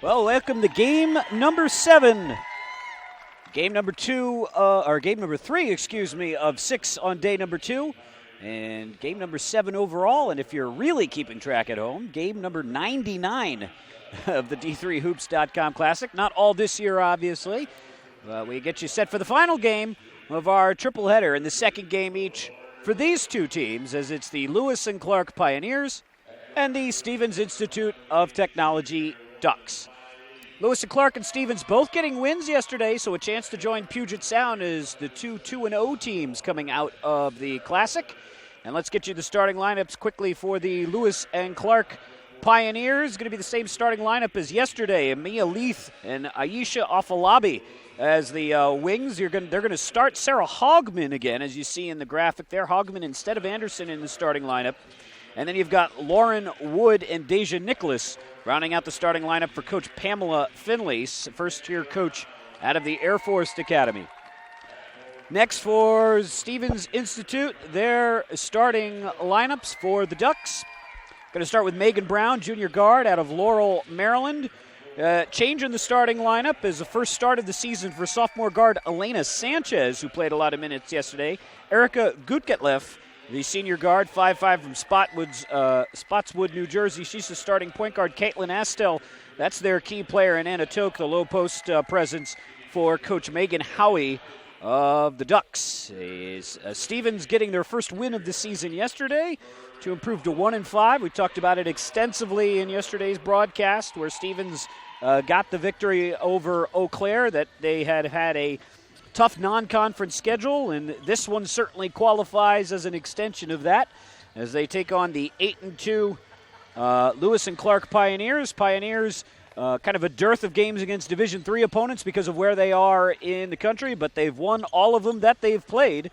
Well, welcome to game number 7. Game number 3, of 6 on day number 2. And game number 7 overall. And if you're really keeping track at home, game number 99 of the D3Hoops.com Classic. Not all this year, obviously. We get you set for the final game of our triple header in the second game each for these two teams, as it's the Lewis and Clark Pioneers and the Stevens Institute of Technology Ducks. Lewis and Clark and Stevens both getting wins yesterday, so a chance to join Puget Sound as the 2-2-0 teams coming out of the Classic. And let's get you the starting lineups quickly for the Lewis and Clark Pioneers. Going to be the same starting lineup as yesterday. Mia Leith and Aisha Afalabi as the wings. They're going to start Sarah Hogman again, as you see in the graphic there. Hogman instead of Anderson in the starting lineup. And then you've got Lauren Wood and Deja Nicholas rounding out the starting lineup for Coach Pamela Finley, first-year coach out of the Air Force Academy. Next for Stevens Institute, their starting lineups for the Ducks. Going to start with Megan Brown, junior guard out of Laurel, Maryland. Change in the starting lineup is the first start of the season for sophomore guard Elena Sanchez, who played a lot of minutes yesterday. Erica Gutgetleff, the senior guard, 5'5" from Spotswood, New Jersey. She's the starting point guard. Caitlin Astel, that's their key player. And Anna Toke, the low post presence for Coach Megan Howie of the Ducks. Stevens getting their first win of the season yesterday to improve to 1-5. We talked about it extensively in yesterday's broadcast, where Stevens got the victory over Eau Claire, that they had a tough non-conference schedule, and this one certainly qualifies as an extension of that as they take on the 8-2 Lewis and Clark Pioneers. Pioneers, kind of a dearth of games against Division III opponents because of where they are in the country, but they've won all of them that they've played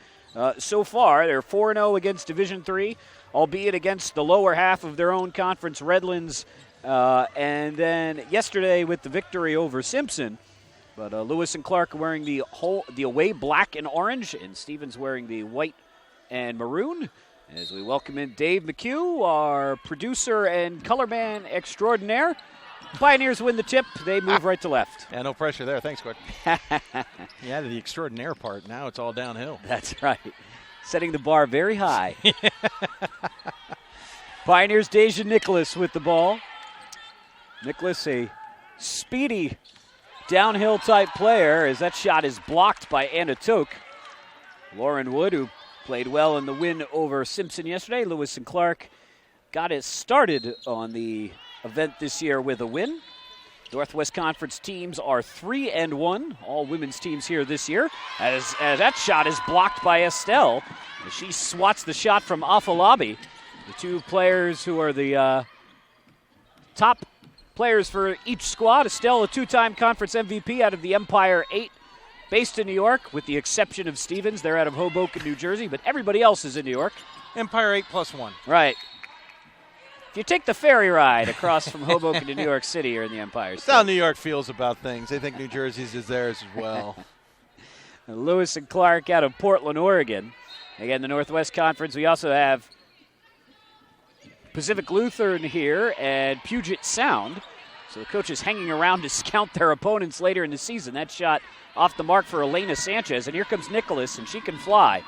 so far. They're 4-0 against Division III, albeit against the lower half of their own conference, Redlands, and then yesterday with the victory over Simpson. But Lewis and Clark wearing the away black and orange, and Stevens wearing the white and maroon. As we welcome in Dave McHugh, our producer and color man extraordinaire. Pioneers win the tip. They move right to left. Yeah, no pressure there. Thanks, Quick. Yeah, the extraordinaire part. Now it's all downhill. That's right. Setting the bar very high. Pioneers' Deja Nicholas with the ball. Nicholas, a speedy downhill type player, as that shot is blocked by Anna Toke. Lauren Wood, who played well in the win over Simpson yesterday. Lewis and Clark got it started on the event this year with a win. Northwest Conference teams are 3-1, all women's teams here this year, as that shot is blocked by Estelle. She swats the shot from Afalabi. The two players who are the top players for each squad. Estelle, a two-time conference MVP out of the Empire 8, based in New York, with the exception of Stevens. They're out of Hoboken, New Jersey, but everybody else is in New York. Empire 8 plus 1. Right. If you take the ferry ride across from Hoboken to New York City, you're in the Empire State. That's how New York feels about things. They think New Jersey's is theirs as well. Lewis and Clark out of Portland, Oregon. Again, the Northwest Conference. We also have Pacific Lutheran here and Puget Sound. So the coaches hanging around to scout their opponents later in the season. That shot off the mark for Elena Sanchez. And here comes Nicholas, and she can fly.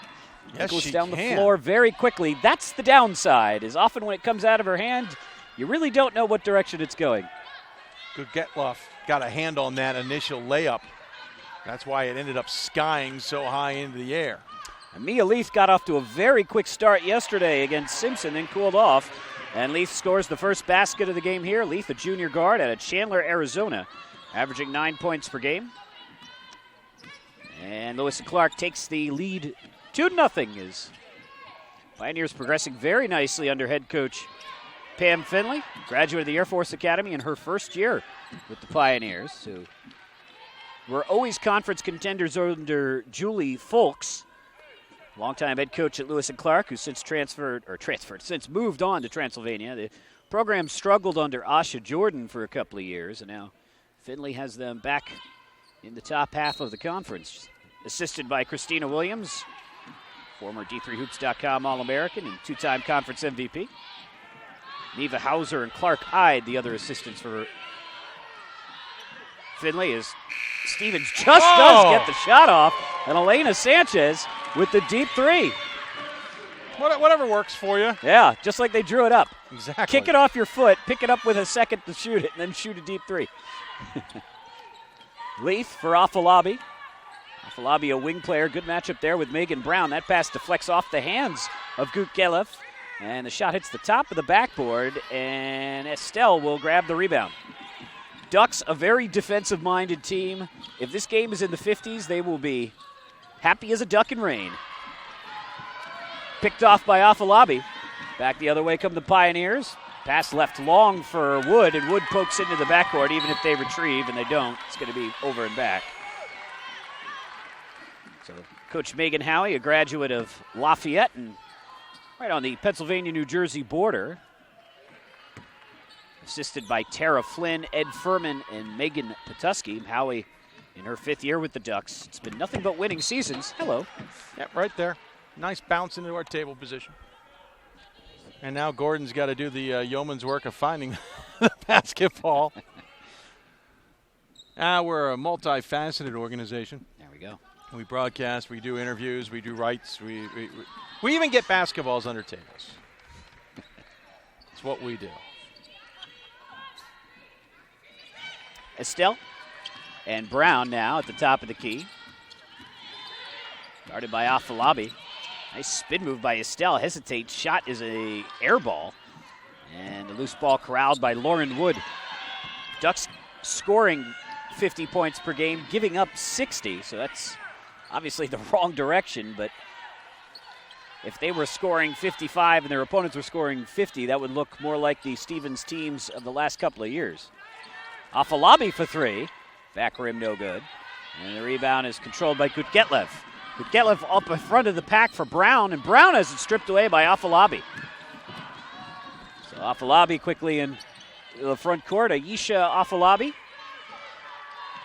Yes, Nicholas she down can. the floor very quickly. That's the downside, is often when it comes out of her hand, you really don't know what direction it's going. Gutgetloff got a hand on that initial layup. That's why it ended up skying so high into the air. And Mia Leith got off to a very quick start yesterday against Simpson, then cooled off. And Leith scores the first basket of the game here. Leith, a junior guard out of Chandler, Arizona, averaging 9 points per game. And Lewis and Clark takes the lead 2-0 as Pioneers progressing very nicely under head coach Pam Finley, graduate of the Air Force Academy in her first year with the Pioneers. So we're always conference contenders under Julie Folks, longtime head coach at Lewis and Clark, who since moved on to Transylvania. The program struggled under Asha Jordan for a couple of years, and now Finley has them back in the top half of the conference, assisted by Christina Williams, former D3Hoops.com All-American and two-time conference MVP. Neva Hauser and Clark Hyde, the other assistants for Finley, as Stevens just does get the shot off, and Elena Sanchez with the deep three. Whatever works for you. Yeah, just like they drew it up. Exactly. Kick it off your foot, pick it up with a second to shoot it, and then shoot a deep three. Leith for Afalabi. Afalabi, a wing player. Good matchup there with Megan Brown. That pass deflects off the hands of Gutgelef, and the shot hits the top of the backboard, and Estelle will grab the rebound. Ducks, a very defensive-minded team. If this game is in the 50s, they will be happy as a duck in rain. Picked off by Afalabi. Back the other way come the Pioneers. Pass left long for Wood, and Wood pokes into the backcourt. Even if they retrieve, and they don't, it's going to be over and back. So Coach Megan Howie, a graduate of Lafayette and right on the Pennsylvania-New Jersey border. Assisted by Tara Flynn, Ed Furman, and Megan Patuski. Howie in her 5th year with the Ducks. It's been nothing but winning seasons. Hello. Yep, right there. Nice bounce into our table position. And now Gordon's got to do the yeoman's work of finding the basketball. We're a multifaceted organization. There we go. We broadcast, we do interviews, we do rights. We even get basketballs under tables. It's what we do. Estelle and Brown now at the top of the key. Guarded by Afalabi. Nice spin move by Estelle. Hesitates. Shot is a air ball. And a loose ball corralled by Lauren Wood. Ducks scoring 50 points per game, giving up 60. So that's obviously the wrong direction. But if they were scoring 55 and their opponents were scoring 50, that would look more like the Stevens teams of the last couple of years. Afalabi for three. Back rim no good. And the rebound is controlled by Gutgelef. Gutgelef up in front of the pack for Brown, and Brown has it stripped away by Afalabi. So Afalabi quickly in the front court. Aisha Afalabi,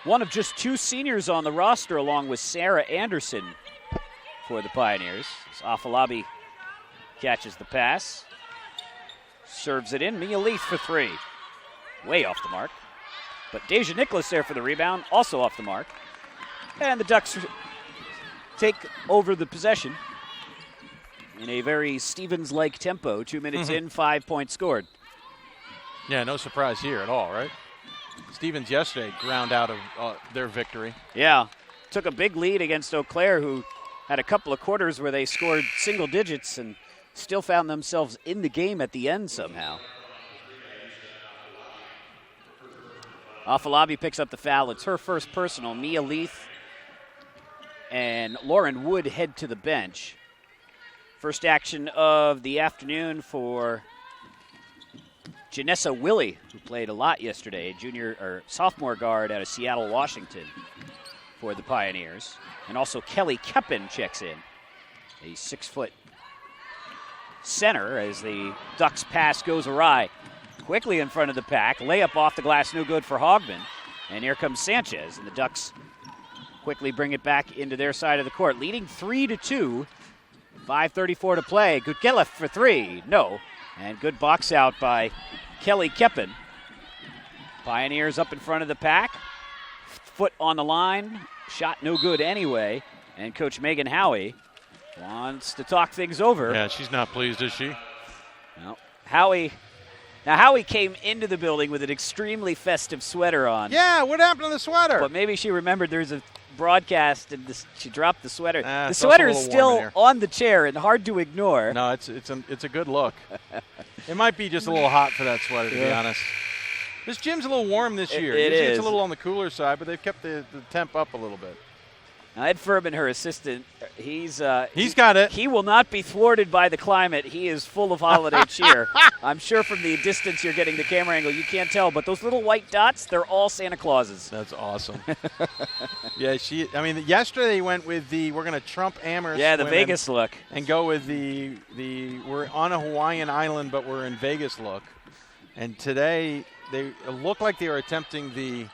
one of just 2 seniors on the roster, along with Sarah Anderson for the Pioneers. So Afalabi catches the pass, serves it in. Mia Leith for three. Way off the mark. But Deja Nicholas there for the rebound, also off the mark. And the Ducks take over the possession in a very Stevens-like tempo. 2 minutes in, 5 points scored. Yeah, no surprise here at all, right? Stevens yesterday ground out of their victory. Yeah, took a big lead against Eau Claire, who had a couple of quarters where they scored single digits and still found themselves in the game at the end somehow. Afalabi picks up the foul. It's her first personal. Mia Leith and Lauren Wood head to the bench. First action of the afternoon for Janessa Willie, who played a lot yesterday, junior or sophomore guard out of Seattle, Washington for the Pioneers. And also Kelly Keppen checks in, a 6-foot center, as the Ducks pass goes awry. Quickly in front of the pack, layup off the glass, no good for Hogman. And here comes Sanchez, and the Ducks quickly bring it back into their side of the court, leading 3-2. 5:34 to play. Gutgelef for three, no. And good box out by Kelly Keppen. Pioneers up in front of the pack. Foot on the line. Shot no good anyway. And Coach Megan Howie wants to talk things over. Yeah, she's not pleased, is she? No. Howie came into the building with an extremely festive sweater on. Yeah, what happened to the sweater? But maybe she remembered there's a broadcast and she dropped the sweater. The It's sweater also a is little warm still in on the chair and hard to ignore. No, it's a good look. It might be just a little hot for that sweater, to be honest. This gym's a little warm this year. It Usually is. It's a little on the cooler side, but they've kept the temp up a little bit. Now, Ed Furman, her assistant, he's got it. He will not be thwarted by the climate. He is full of holiday cheer. I'm sure from the distance you're getting the camera angle, you can't tell, but those little white dots, they're all Santa Clauses. That's awesome. Yeah, yesterday they went with the we're going to trump Amherst. Yeah, the women Vegas look. and go with the we're on a Hawaiian island, but we're in Vegas look. And today they look like they are attempting the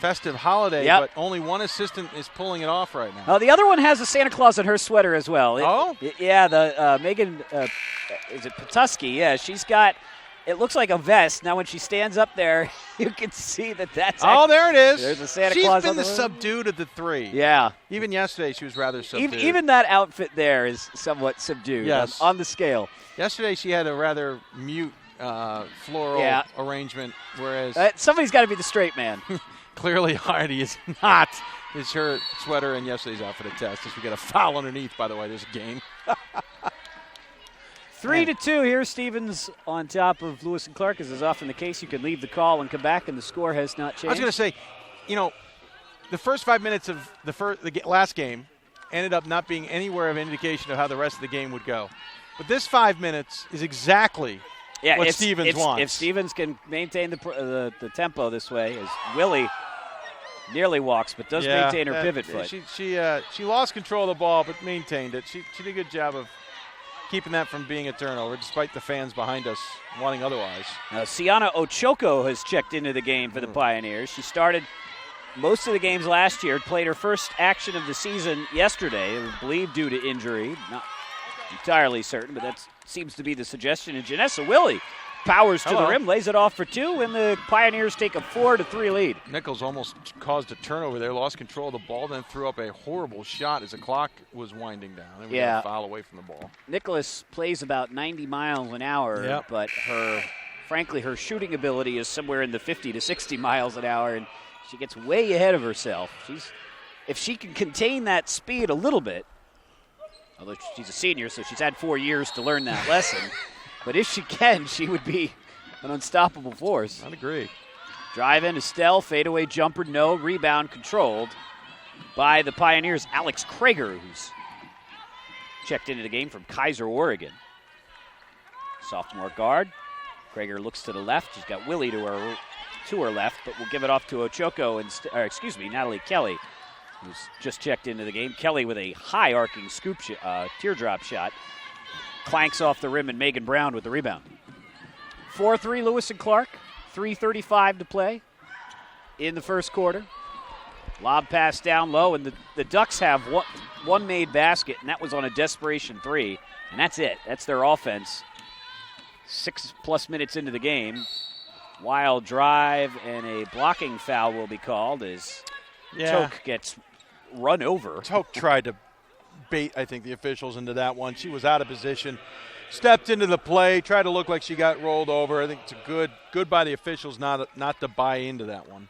festive holiday, but only one assistant is pulling it off right now. The other one has a Santa Claus on her sweater as well. Oh? Yeah, the Megan, is it Patuski? Yeah, she's got It looks like a vest. Now, when she stands up there, you can see that's there it is. There's a Santa Claus. She's been the subdued of the three. Yeah. Even yesterday, she was rather subdued. Even that outfit there is somewhat subdued on the scale. Yesterday, she had a rather mute floral arrangement, whereas somebody's got to be the straight man. Clearly, Heidi is not. Is her sweater and yesterday's outfit a test? As we get a foul underneath, by the way, there's a game. 3-2 here. Stevens on top of Lewis and Clark, as is often the case. You can leave the call and come back, and the score has not changed. I was going to say, the first 5 minutes of the last game ended up not being anywhere of indication of how the rest of the game would go. But this 5 minutes is exactly what Stevens wants. If Stevens can maintain the tempo this way, as Willie nearly walks, but does maintain her pivot foot. She lost control of the ball, but maintained it. She did a good job of keeping that from being a turnover, despite the fans behind us wanting otherwise. Sienna Ochoko has checked into the game for the Pioneers. She started most of the games last year, played her first action of the season yesterday, I believe due to injury. Not entirely certain, but that seems to be the suggestion. And Janessa Willie powers to the rim, lays it off for two, and the Pioneers take a 4-3 lead. Nichols almost caused a turnover there, lost control of the ball, then threw up a horrible shot as the clock was winding down. And we got a foul away from the ball. Nicholas plays about 90 miles an hour, but frankly, her shooting ability is somewhere in the 50 to 60 miles an hour, and she gets way ahead of herself. If she can contain that speed a little bit, although she's a senior, so she's had 4 years to learn that lesson. But if she can, she would be an unstoppable force. I'd agree. Drive in, Estelle, fadeaway jumper, no. Rebound controlled by the Pioneers' Alex Krager, who's checked into the game from Kaiser, Oregon. Sophomore guard. Krager looks to the left. She's got Willie to her left, but we'll give it off to Ochoko, Natalie Kelly, who's just checked into the game. Kelly with a high arcing scoop teardrop shot. Clanks off the rim, and Megan Brown with the rebound. 4-3 Lewis and Clark. 3:35 to play in the first quarter. Lob pass down low, and the Ducks have one made basket, and that was on a desperation three. And that's it. That's their offense. 6+ minutes into the game. Wild drive, and a blocking foul will be called as Toke gets run over. Toke tried to bait, I think, the officials into that one. She was out of position, stepped into the play, tried to look like she got rolled over. I think it's a good by the officials not to buy into that one.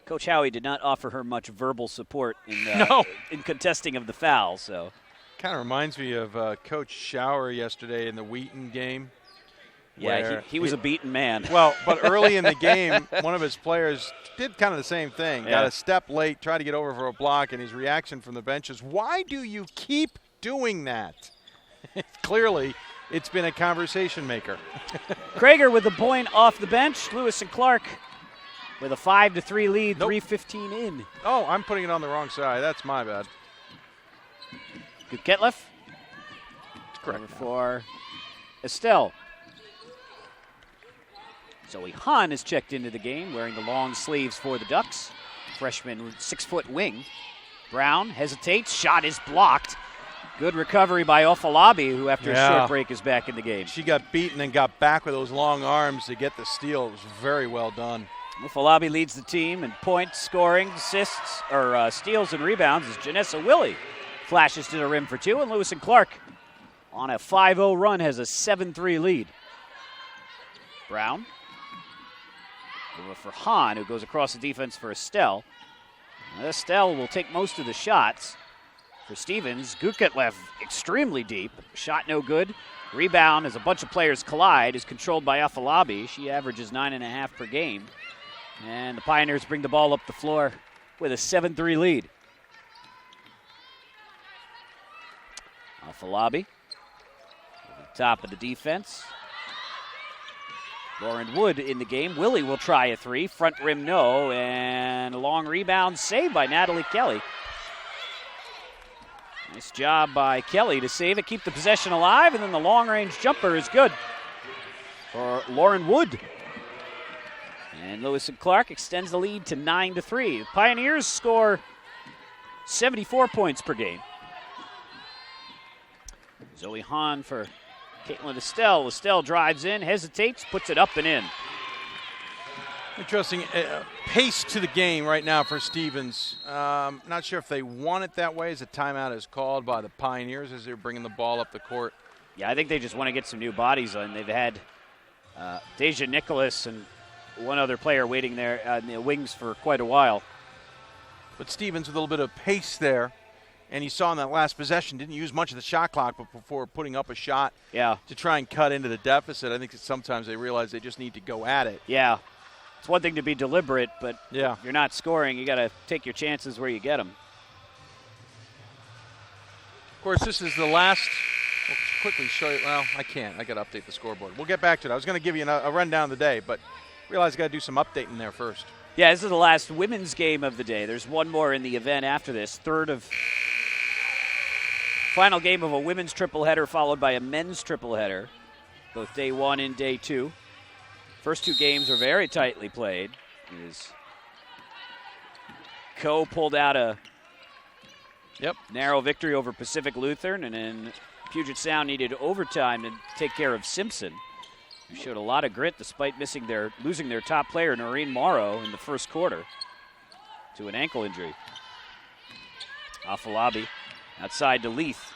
Coach Howie did not offer her much verbal support in contesting of the foul. So, kind of reminds me of Coach Schauer yesterday in the Wheaton game. Yeah, he was a beaten man. Well, but early in the game, one of his players did kind of the same thing. Got a step late, tried to get over for a block, and his reaction from the bench is, "Why do you keep doing that?" Clearly, it's been a conversation maker. Krager with the point off the bench. Lewis and Clark with a 5-3 lead, 3:15 in. Oh, I'm putting it on the wrong side. That's my bad. Good Ketleff. Correct. For Estelle. Zoe Hahn is checked into the game, wearing the long sleeves for the Ducks. Freshman 6-foot wing. Brown hesitates. Shot is blocked. Good recovery by Ofalabi, who after a short break is back in the game. She got beaten and got back with those long arms to get the steal. It was very well done. Ofalabi leads the team in points, scoring, assists, or steals and rebounds as Janessa Willie flashes to the rim for two, and Lewis and Clark on a 5-0 run has a 7-3 lead. Brown. Over for Hahn, who goes across the defense for Estelle. Estelle will take most of the shots. For Stevens, Guketlev extremely deep. Shot no good. Rebound as a bunch of players collide is controlled by Afalabi. She averages 9.5 per game. And the Pioneers bring the ball up the floor with a 7-3 lead. Afalabi over the top of the defense. Lauren Wood in the game. Willie will try a three. Front rim, no. And a long rebound saved by Natalie Kelly. Nice job by Kelly to save it, keep the possession alive, and then the long-range jumper is good for Lauren Wood. And Lewis and Clark extends the lead to 9-3. The Pioneers score 74 points per game. Zoe Hahn for Caitlin Estelle. Estelle drives in, hesitates, puts it up and in. Interesting pace to the game right now for Stevens. Not sure if they want it that way as a timeout is called by the Pioneers as they're bringing the ball up the court. Yeah, I think they just want to get some new bodies on. They've had Deja Nicholas and one other player waiting there in the wings for quite a while. But Stevens with a little bit of pace there. And you saw in that last possession, didn't use much of the shot clock but before putting up a shot to try and cut into the deficit. I think that sometimes they realize they just need to go at it. Yeah. It's one thing to be deliberate, but if you're not scoring, you got to take your chances where you get them. Of course, this is the last. We'll quickly show you. Well, I can't. I got to update the scoreboard. We'll get back to it. I was going to give you a rundown of the day, but realize I got to do some updating there first. Yeah, this is the last women's game of the day. There's one more in the event after this. Final game of a women's tripleheader followed by a men's tripleheader, both day one and day two. First two games are very tightly played. Co pulled out a narrow victory over Pacific Lutheran, and then Puget Sound needed overtime to take care of Simpson, who showed a lot of grit despite losing their top player, Noreen Morrow, in the first quarter to an ankle injury. Afalabi outside to Leith.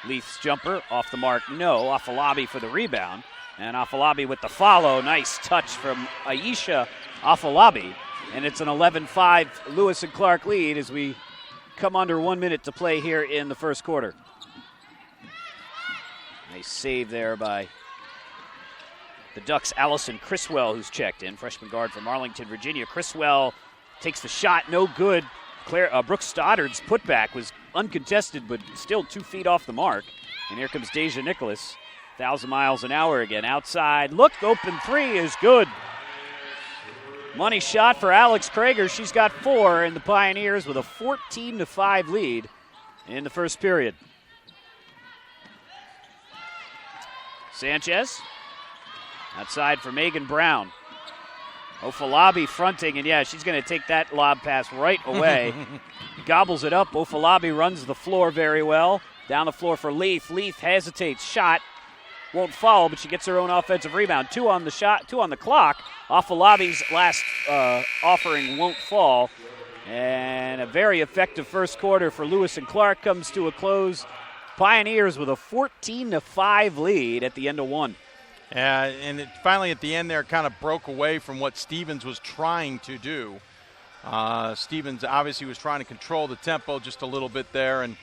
Leith's jumper off the mark, no. Afalabi for the rebound. And Afalabi with the follow. Nice touch from Aisha Afalabi. And it's an 11-5 Lewis and Clark lead as we come under 1 minute to play here in the first quarter. Nice save there by the Ducks' Allison Criswell, who's checked in. Freshman guard from Arlington, Virginia. Criswell takes the shot, no good. Brooke Stoddard's putback was uncontested, but still 2 feet off the mark. And here comes Deja Nicholas. 1,000 miles an hour again. Outside, look, open three is good. Money shot for Alex Krager. She's got 4, and the Pioneers with a 14-5 lead in the first period. Sanchez outside for Megan Brown. Ofalabi fronting, and she's going to take that lob pass right away. Gobbles it up. Ofalabi runs the floor very well. Down the floor for Leith. Leith hesitates. Shot won't fall, but she gets her own offensive rebound. 2 on the shot, 2 on the clock. Afalabi's last offering won't fall. And a very effective first quarter for Lewis and Clark comes to a close. Pioneers with a 14-5 lead at the end of 1. And it finally at the end there kind of broke away from what Stevens was trying to do. Stevens obviously was trying to control the tempo just a little bit there, and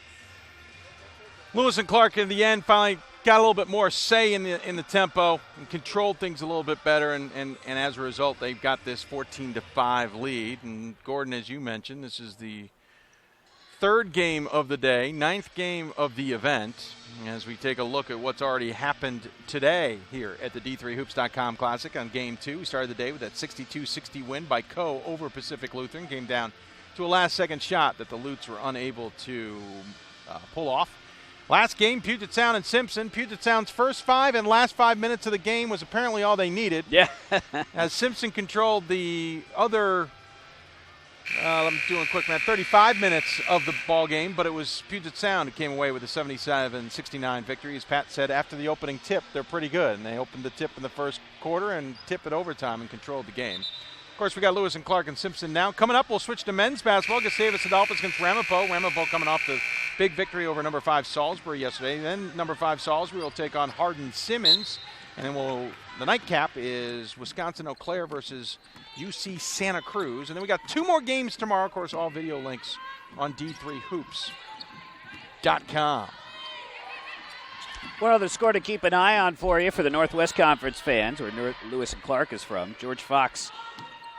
Lewis and Clark in the end finally got a little bit more say in the tempo and controlled things a little bit better, and as a result they've got this 14-5 lead. And Gordon, as you mentioned, this is the 3rd game of the day, 9th game of the event, as we take a look at what's already happened today here at the D3Hoops.com Classic on Game 2. We started the day with that 62-60 win by Co over Pacific Lutheran. Came down to a last-second shot that the Lutes were unable to pull off. Last game, Puget Sound and Simpson. Puget Sound's first 5 and last 5 minutes of the game was apparently all they needed. Yeah. As Simpson controlled the other I'm doing quick math, 35 minutes of the ball game, but it was Puget Sound who came away with a 77-69 victory. As Pat said, after the opening tip, they're pretty good, and they opened the tip in the first quarter and tipped it overtime and controlled the game. Of course, we got Lewis and Clark and Simpson now. Coming up, we'll switch to men's basketball. Gustavus Adolphus against Ramapo. Ramapo coming off the big victory over number 5 Salisbury yesterday. Then number 5 Salisbury will take on Hardin Simmons. And then the nightcap is Wisconsin-Eau Claire versus UC Santa Cruz. And then we got 2 more games tomorrow. Of course, all video links on D3Hoops.com. One other score to keep an eye on for you for the Northwest Conference fans, where Lewis and Clark is from. George Fox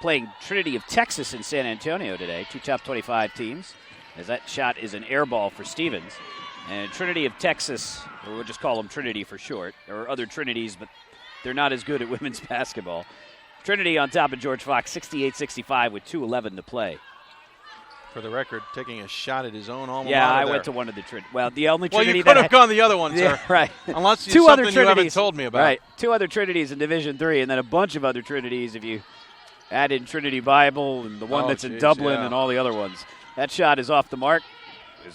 playing Trinity of Texas in San Antonio today. 2 top 25 teams, as that shot is an air ball for Stevens. And Trinity of Texas, or we'll just call them Trinity for short. There are other Trinities, but they're not as good at women's basketball. Trinity on top of George Fox, 68-65 with 2:11 to play. For the record, taking a shot at his own alma mater. Yeah, I went to one of the Trinity. Well, the only Trinity you could have gone the other one, sir. Yeah, right. Unless it's something you haven't told me about. Right. 2 other Trinities in Division III, and then a bunch of other Trinities if you add in Trinity Bible and the one that's in Dublin and all the other ones. That shot is off the mark.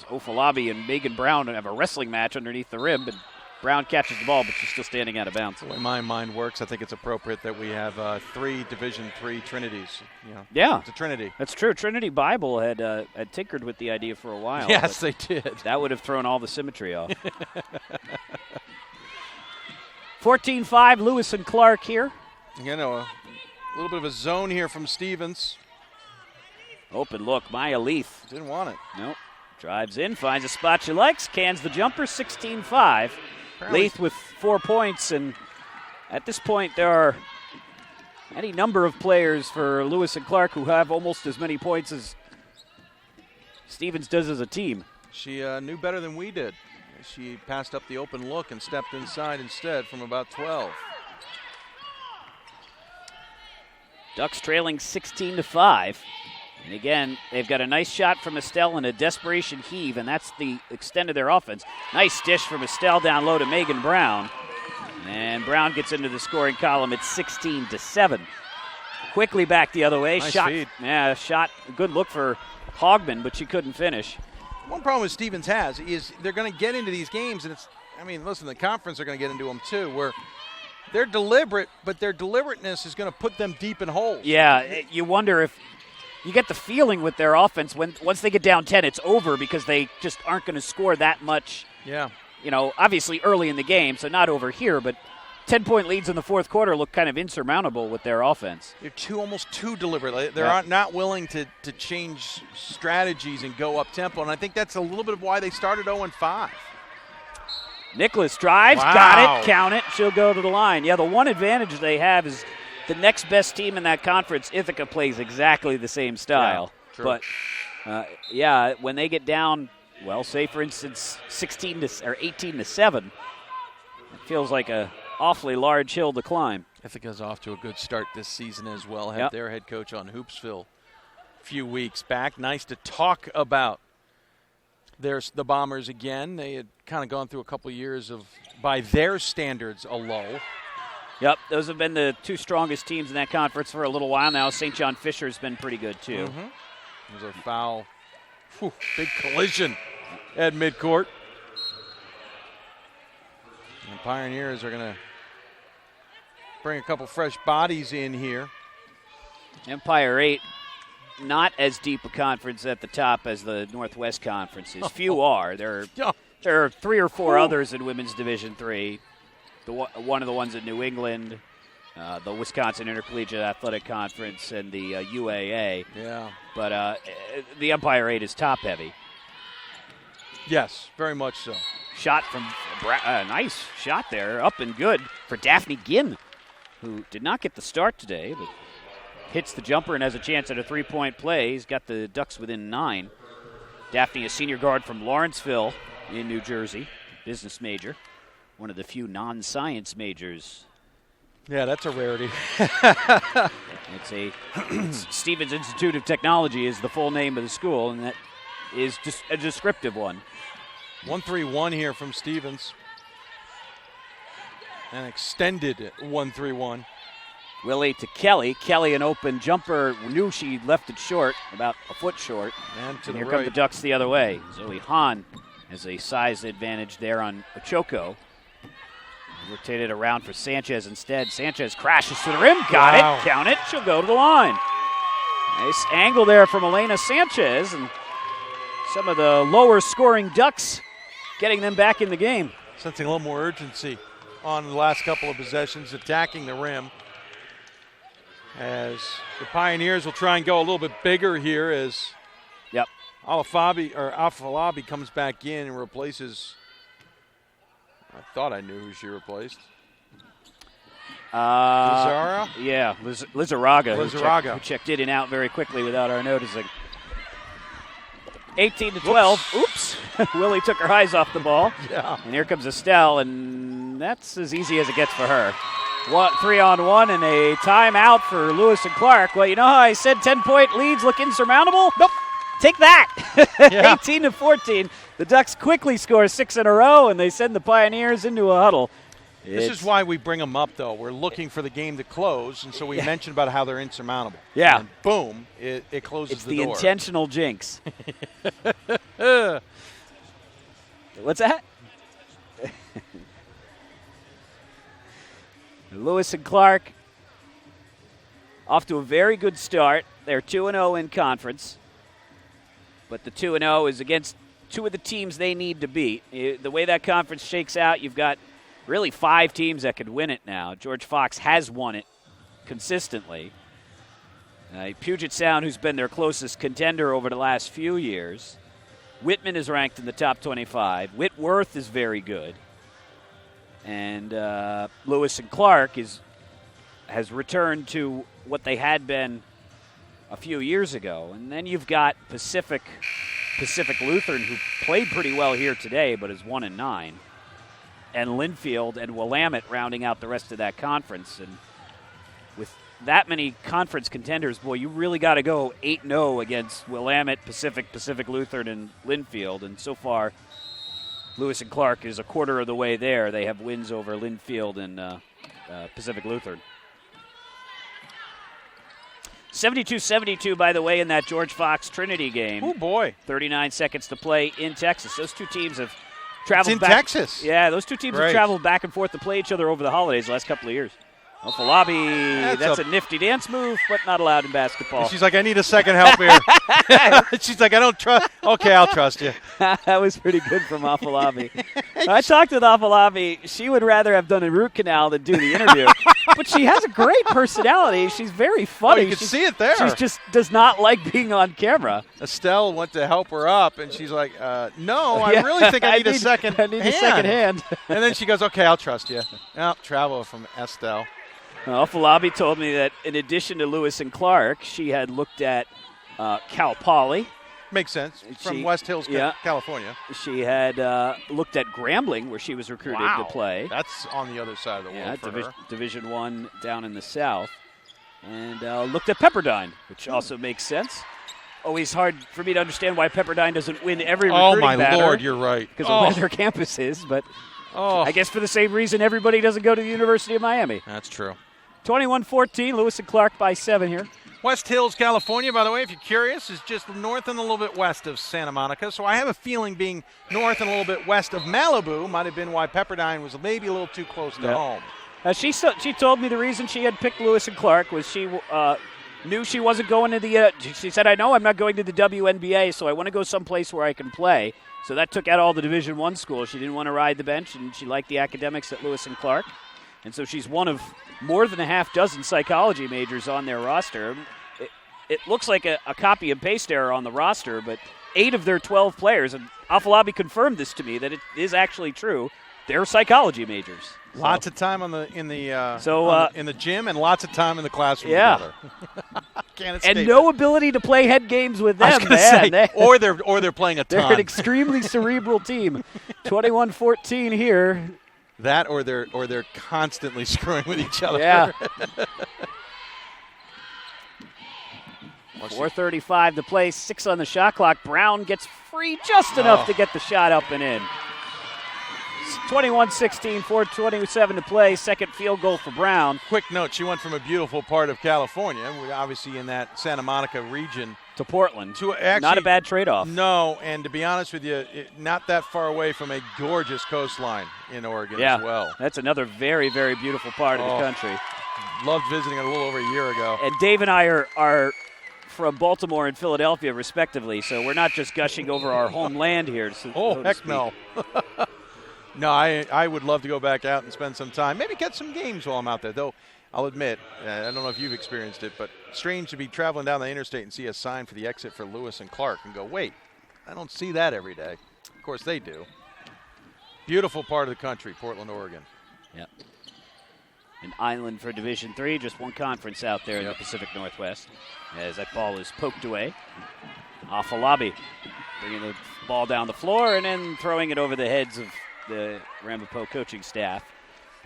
Ofalabi and Megan Brown have a wrestling match underneath the rim, but Brown catches the ball, but she's still standing out of bounds. The way my mind works, I think it's appropriate that we have 3 Division III Trinities. Yeah. It's a Trinity. That's true. Trinity Bible had tinkered with the idea for a while. Yes, they did. That would have thrown all the symmetry off. 14-5, Lewis and Clark here. A little bit of a zone here from Stevens. Open look, Maya Leith. Didn't want it. Nope. Drives in, finds a spot she likes, cans the jumper, 16-5. Leith with 4 points, and at this point there are any number of players for Lewis and Clark who have almost as many points as Stevens does as a team. She knew better than we did. She passed up the open look and stepped inside instead from about 12. Ducks trailing 16-5. And again, they've got a nice shot from Estelle and a desperation heave, and that's the extent of their offense. Nice dish from Estelle down low to Megan Brown. And Brown gets into the scoring column at 16-7. Quickly back the other way. Nice shot. feed. Yeah, shot. Good look for Hogman, but she couldn't finish. One problem with Stevens has is they're going to get into these games, and listen, the conference are going to get into them too, where they're deliberate, but their deliberateness is going to put them deep in holes. Yeah, you wonder if you get the feeling with their offense once they get down 10, it's over because they just aren't going to score that much. Yeah. Obviously early in the game, so not over here, but 10-point leads in the fourth quarter look kind of insurmountable with their offense. They're almost too deliberate. They're not willing to change strategies and go up tempo, and I think that's a little bit of why they started 0-5. Nicholas drives, Wow. Got it, count it, she'll go to the line. Yeah, the one advantage they have is the next best team in that conference, Ithaca, plays exactly the same style. Yeah, true. But, when they get down, well, say, for instance, 18-7, it feels like a awfully large hill to climb. Ithaca's off to a good start this season as well. Had their head coach on Hoopsville a few weeks back. Nice to talk about the Bombers again. They had kind of gone through a couple years of, by their standards, a lull. Yep, those have been the 2 strongest teams in that conference for a little while now. St. John Fisher's been pretty good, too. Mm-hmm. There's a foul. Whew, big collision at midcourt. And the Pioneers are going to bring a couple fresh bodies in here. Empire 8, not as deep a conference at the top as the Northwest Conference is. Few are. There are 3 or 4 others in Women's Division III. One of the ones in New England, the Wisconsin Intercollegiate Athletic Conference, and the UAA. Yeah. But the Empire 8 is top-heavy. Yes, very much so. Shot from nice shot there, up and good for Daphne Ginn, who did not get the start today, but hits the jumper and has a chance at a 3-point play. He's got the Ducks within 9. Daphne, a senior guard from Lawrenceville in New Jersey, business major. One of the few non-science majors. Yeah, that's a rarity. It's Stevens Institute of Technology is the full name of the school, and that is just a descriptive one. 1-3-1 here from Stevens. An extended 1-3-1. Willie to Kelly. Kelly, an open jumper, knew she left it short, about a foot short. And here come the Ducks the other way. Zoe Hahn has a size advantage there on Ochoco. Rotated around for Sanchez instead. Sanchez crashes to the rim. Got it. Count it. She'll go to the line. Nice angle there from Elena Sanchez. And some of the lower scoring Ducks getting them back in the game. Sensing a little more urgency on the last couple of possessions, attacking the rim. As the Pioneers will try and go a little bit bigger here as Afalabi comes back in and replaces. I thought I knew who she replaced. Lizara? Yeah, Lizaraga. Lizaraga. Who checked in and out very quickly without our noticing. 18-12. Oops. Willie took her eyes off the ball. Yeah. And here comes Estelle, and that's as easy as it gets for her. 3-on-1 and a timeout for Lewis and Clark. Well, you know how I said 10-point leads look insurmountable? Nope. Take that. 18-14. The Ducks quickly score 6 in a row, and they send the Pioneers into a huddle. This is why we bring them up, though. We're looking for the game to close, and so we mentioned about how they're insurmountable. Yeah. And boom, it closes the door. It's the intentional jinx. What's that? Lewis and Clark off to a very good start. They're 2-0 in conference. But the 2-0 is against two of the teams they need to beat. The way that conference shakes out, you've got really 5 teams that could win it now. George Fox has won it consistently. Puget Sound, who's been their closest contender over the last few years. Whitman is ranked in the top 25. Whitworth is very good. And Lewis and Clark has returned to what they had been a few years ago. And then you've got Pacific Lutheran, who played pretty well here today, but is 1-9. And Linfield and Willamette rounding out the rest of that conference. And with that many conference contenders, boy, you really got to go 8-0 against Willamette, Pacific Lutheran, and Linfield. And so far, Lewis and Clark is a quarter of the way there. They have wins over Linfield and Pacific Lutheran. 72-72, by the way, in that George Fox Trinity game. Oh, boy. 39 seconds to play in Texas. Those two teams have traveled back. It's in Texas. Yeah, those two teams have traveled back and forth to play each other over the holidays the last couple of years. Afalabi, that's a nifty dance move, but not allowed in basketball. She's like, I need a second help here. She's like, I don't trust. Okay, I'll trust you. That was pretty good from Afalabi. I talked with Afalabi. She would rather have done a root canal than do the interview. But she has a great personality. She's very funny. Oh, you can see it there. She just does not like being on camera. Estelle went to help her up, and she's like, no, I really think I need a second hand. I need a second hand. And then she goes, okay, I'll trust you. Oh, travel from Estelle. Afalabi told me that in addition to Lewis and Clark, she had looked at Cal Poly. Makes sense. From West Hills, California. She had looked at Grambling, where she was recruited to play. That's on the other side of the world for her. Division I down in the South. And looked at Pepperdine, which also makes sense. Always hard for me to understand why Pepperdine doesn't win every recruiting battle. Oh, my Lord, you're right. Because of where their campus is. But I guess for the same reason everybody doesn't go to the University of Miami. That's true. 21-14, Lewis and Clark by 7 here. West Hills, California, by the way, if you're curious, is just north and a little bit west of Santa Monica. So I have a feeling being north and a little bit west of Malibu might have been why Pepperdine was maybe a little too close to home. She told me the reason she had picked Lewis and Clark was she knew she wasn't going to the she said, I know I'm not going to the WNBA, so I want to go someplace where I can play. So that took out all the Division I schools. She didn't want to ride the bench, and she liked the academics at Lewis and Clark. And so she's one of more than a half dozen psychology majors on their roster. It looks like a copy and paste error on the roster, but 8 of their 12 players, and Afalabi confirmed this to me, that it is actually true, they're psychology majors. Lots of time in the gym and lots of time in the classroom together. And no ability to play head games with them, man. Or they're playing a ton. They're an extremely cerebral team. 21-14 here. That or they're constantly screwing with each other. Yeah. 4:35 to play, 6 on the shot clock. Brown gets free just enough to get the shot up and in. 21-16, 4:27 to play. Second field goal for Brown. Quick note, she went from a beautiful part of California, obviously in that Santa Monica region, to Portland. Actually, not a bad trade-off. No, and to be honest with you, not that far away from a gorgeous coastline in Oregon as well. That's another very, very beautiful part of the country. Loved visiting it a little over a year ago. And Dave and I are from Baltimore and Philadelphia, respectively, so we're not just gushing over our homeland here. So heck no. No, I would love to go back out and spend some time. Maybe get some games while I'm out there, though. I'll admit, I don't know if you've experienced it, but strange to be traveling down the interstate and see a sign for the exit for Lewis and Clark and go, wait, I don't see that every day. Of course they do. Beautiful part of the country, Portland, Oregon. Yep. An island for Division III, just one conference out there in the Pacific Northwest. As that ball is poked away. Afalabi bringing the ball down the floor and then throwing it over the heads of the Ramapo coaching staff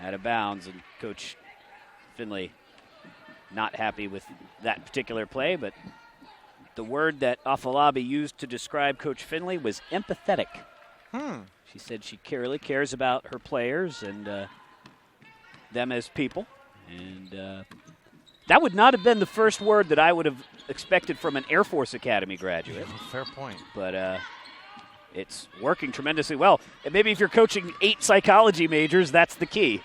out of bounds. And Coach Finley not happy with that particular play, but the word that Afalabi used to describe Coach Finley was empathetic. She said she really cares about her players and them as people. And that would not have been the first word that I would have expected from an Air Force Academy graduate. Fair point. But it's working tremendously well. And maybe if you're coaching 8 psychology majors, that's the key.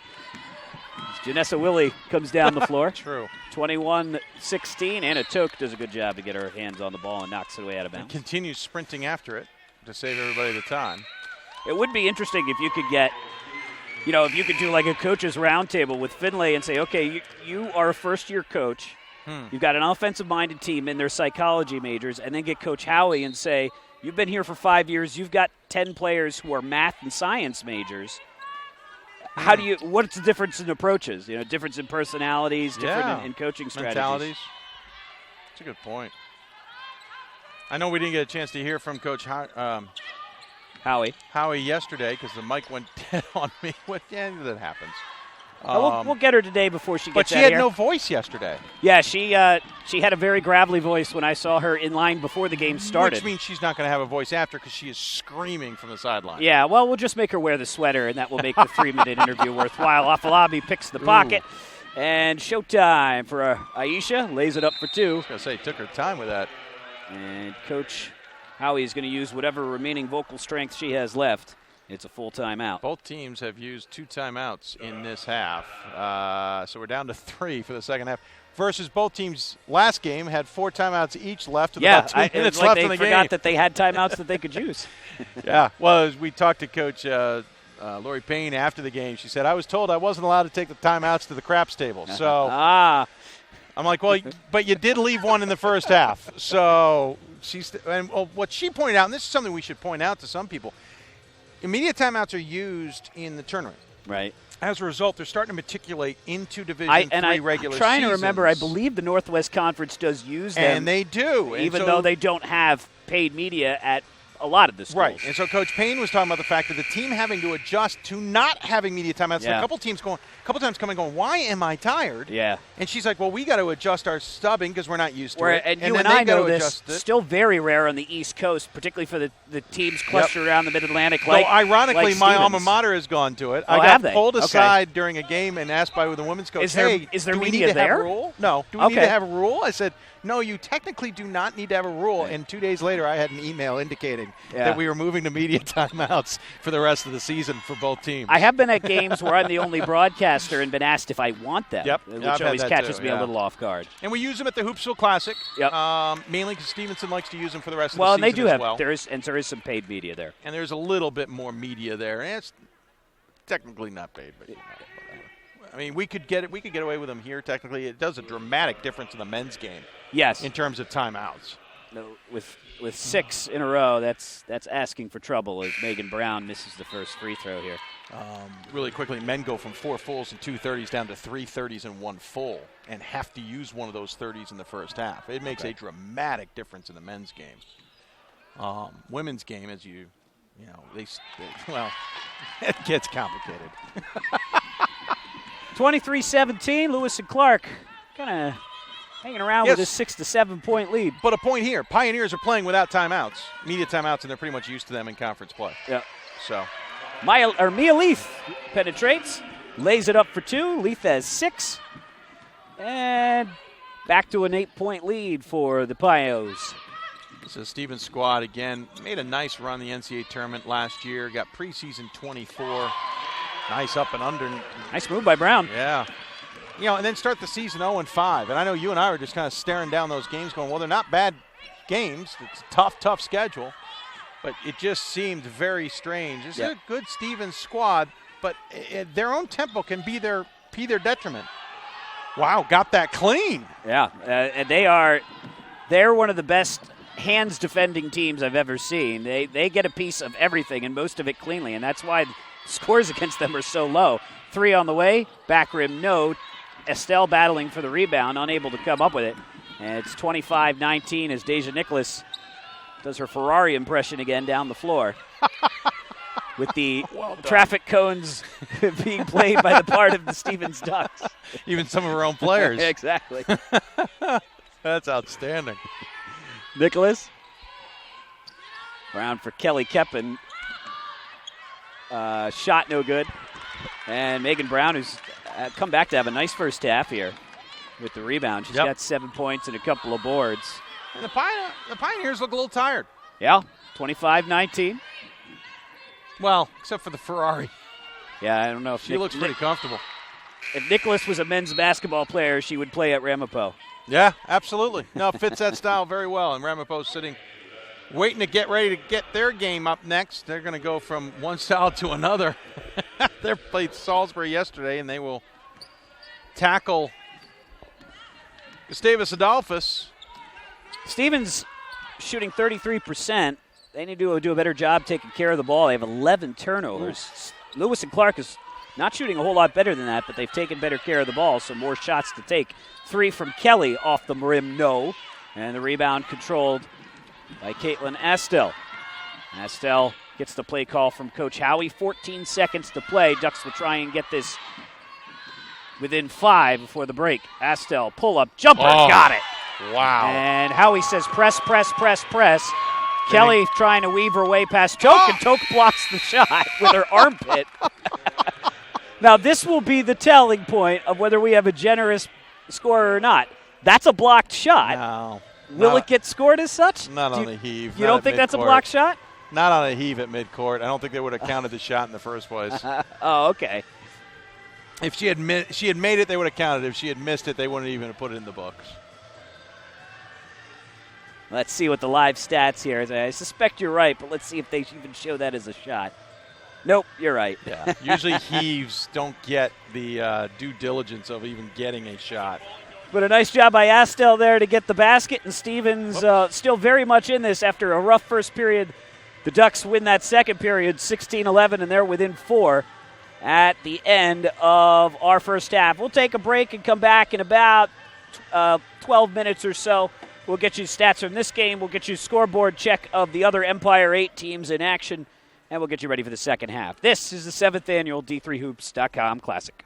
Janessa Willie comes down the floor. True. 21-16. Anna Toke does a good job to get her hands on the ball and knocks it away out of bounds. And continues sprinting after it to save everybody the time. It would be interesting if you could get, if you could do like a coach's roundtable with Finlay and say, okay, you are a first-year coach. You've got an offensive-minded team in their psychology majors, and then get Coach Howie and say, you've been here for 5 years. You've got 10 players who are math and science majors. What's the difference in approaches? Difference in personalities, different in coaching strategies. Mentalities. That's a good point. I know we didn't get a chance to hear from Coach Howie yesterday because the mic went dead on me. That happens. We'll get her today before she gets out But she had no voice yesterday. Yeah, she had a very gravelly voice when I saw her in line before the game started. Which means she's not going to have a voice after because she is screaming from the sideline. Yeah, well, we'll just make her wear the sweater, and that will make the 3-minute interview worthwhile. Afalabi picks the pocket, and showtime for Aisha. Lays it up for 2. I was going to say, took her time with that. And Coach Howie is going to use whatever remaining vocal strength she has left. It's a full timeout. Both teams have used 2 timeouts in this half. So we're down to 3 for the second half. Versus both teams last game had 4 timeouts each left with about 2 minutes left in the game. They forgot that they had timeouts that they could use. Yeah. Well, as we talked to Coach Lori Payne after the game, she said, I was told I wasn't allowed to take the timeouts to the craps table. So I'm like, well, but you did leave one in the first half. So what she pointed out, and this is something we should point out to some people, immediate timeouts are used in the tournament. Right. As a result, they're starting to matriculate into Division III regular seasons. I'm trying to remember. I believe the Northwest Conference does use them. And they do. Even though they don't have paid media at a lot of the schools. Right. And so Coach Payne was talking about the fact that the team having to adjust to not having media timeouts. Yeah. So a couple times coming going, why am I tired? Yeah. And she's like, well, we got to adjust our stubbing because we're not used to it. And you and I know this. Still very rare on the East Coast, particularly for the teams clustered around the Mid-Atlantic. So ironically, my alma mater has gone to it. I got pulled aside during a game and asked by the women's coach, is there do we media need to there? have a rule? No. Do we need to have a rule? I said, no, you technically do not need to have a rule. And 2 days later, I had an email indicating that we were moving to media timeouts for the rest of the season for both teams. I have been at games where I'm the only broadcaster and been asked if I want them, which always catches me a little off guard. And we use them at the Hoopsville Classic, mainly because Stevenson likes to use them for the rest of the season. And they do have. Well. There is some paid media there. And there's a little bit more media there. And it's technically not paid, but whatever. I mean, we could get away with them here. Technically, it does a dramatic difference in the men's game. Yes. In terms of timeouts. No, with 6 in a row, that's asking for trouble as Megan Brown misses the first free throw here. Really quickly, men go from 4 fulls and 2 30s down to 3 30s and 1 full, and have to use one of those 30s in the first half. It makes a dramatic difference in the men's game. Women's game, as you know, it gets complicated. 23-17, Lewis and Clark kind of hanging around with a 6 to 7 point lead. But a point here, Pioneers are playing without timeouts, media timeouts, and they're pretty much used to them in conference play. Yeah. So Mia Leaf penetrates, lays it up for 2. Leaf has 6. And back to an 8-point lead for the Pios. So Stevens' squad, again, made a nice run the NCAA tournament last year. Got preseason 24. Nice up and under. Nice move by Brown. Yeah. And then start the season 0-5. And I know you and I were just kind of staring down those games going, well, they're not bad games. It's a tough schedule. But it just seemed very strange. It's a good Stevens squad, but their own tempo can be their detriment. Wow, got that clean. Yeah, and they're one of the best hands defending teams I've ever seen. They get a piece of everything and most of it cleanly, and that's why scores against them are so low. 3 on the way, back rim no. Estelle battling for the rebound, unable to come up with it. And it's 25-19 as Deja Nicholas does her Ferrari impression again down the floor. With the traffic cones being played by the part of the Stevens Ducks. Even some of her own players. Exactly. That's outstanding. Nicholas. Brown for Kelly Keppen. Shot no good. And Megan Brown, who's come back to have a nice first half here with the rebound. She's got 7 points and a couple of boards. And the Pioneers look a little tired. Yeah, 25-19. Well, except for the Ferrari. Yeah, I don't know if she looks pretty comfortable. If Nicholas was a men's basketball player, she would play at Ramapo. Yeah, absolutely. No, fits that style very well. And Ramapo's sitting, waiting to get ready to get their game up next. They're going to go from one style to another. They played Salisbury yesterday, and they will tackle Gustavus Adolphus. Stevens shooting 33%. They need to do a better job taking care of the ball. They have 11 turnovers. Ooh. Lewis and Clark is not shooting a whole lot better than that, but they've taken better care of the ball, so more shots to take. 3 from Kelly off the rim, no. And the rebound controlled by Caitlin Astel. Astel gets the play call from Coach Howie. 14 seconds to play. Ducks will try and get this within 5 before the break. Astel, pull-up, jumper, got it. Wow. And Howie says press, press, press, press. Kelly trying to weave her way past Toke, and Toke blocks the shot with her armpit. Now, this will be the telling point of whether we have a generous scorer or not. That's a blocked shot. No. Will it get scored as such? Not on the heave. You don't think that's a blocked shot? Not on a heave at midcourt. I don't think they would have counted the shot in the first place. Oh, okay. If she had made it, they would have counted it. If she had missed it, they wouldn't even have put it in the books. Let's see what the live stats here is. I suspect you're right, but let's see if they even show that as a shot. Nope, you're right. Yeah. Usually heaves don't get the due diligence of even getting a shot. But a nice job by Astel there to get the basket, and Stevens still very much in this after a rough first period. The Ducks win that second period 16-11, and they're within 4 at the end of our first half. We'll take a break and come back in about 12 minutes or so. We'll get you stats from this game. We'll get you a scoreboard check of the other Empire 8 teams in action, and we'll get you ready for the second half. This is the 7th annual D3Hoops.com Classic.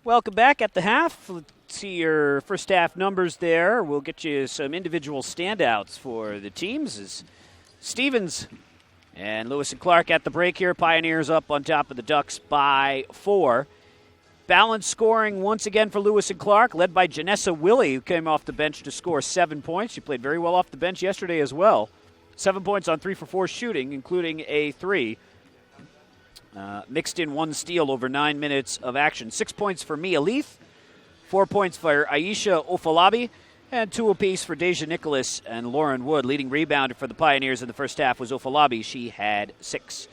Welcome back at the half. Let's see your first half numbers there. We'll get you some individual standouts for the teams. As Stevens and Lewis and Clark at the break here. Pioneers up on top of the Ducks by 4. Balanced scoring once again for Lewis and Clark, led by Janessa Willie, who came off the bench to score 7 points. She played very well off the bench yesterday as well. 7 points on 3 for 4 shooting, including a 3. Mixed in 1 steal over 9 minutes of action. 6 points for Mia Leith, 4 points for Aisha Ofalabi, and 2 apiece for Deja Nicholas and Lauren Wood. Leading rebounder for the Pioneers in the first half was Ofalabi. She had 6.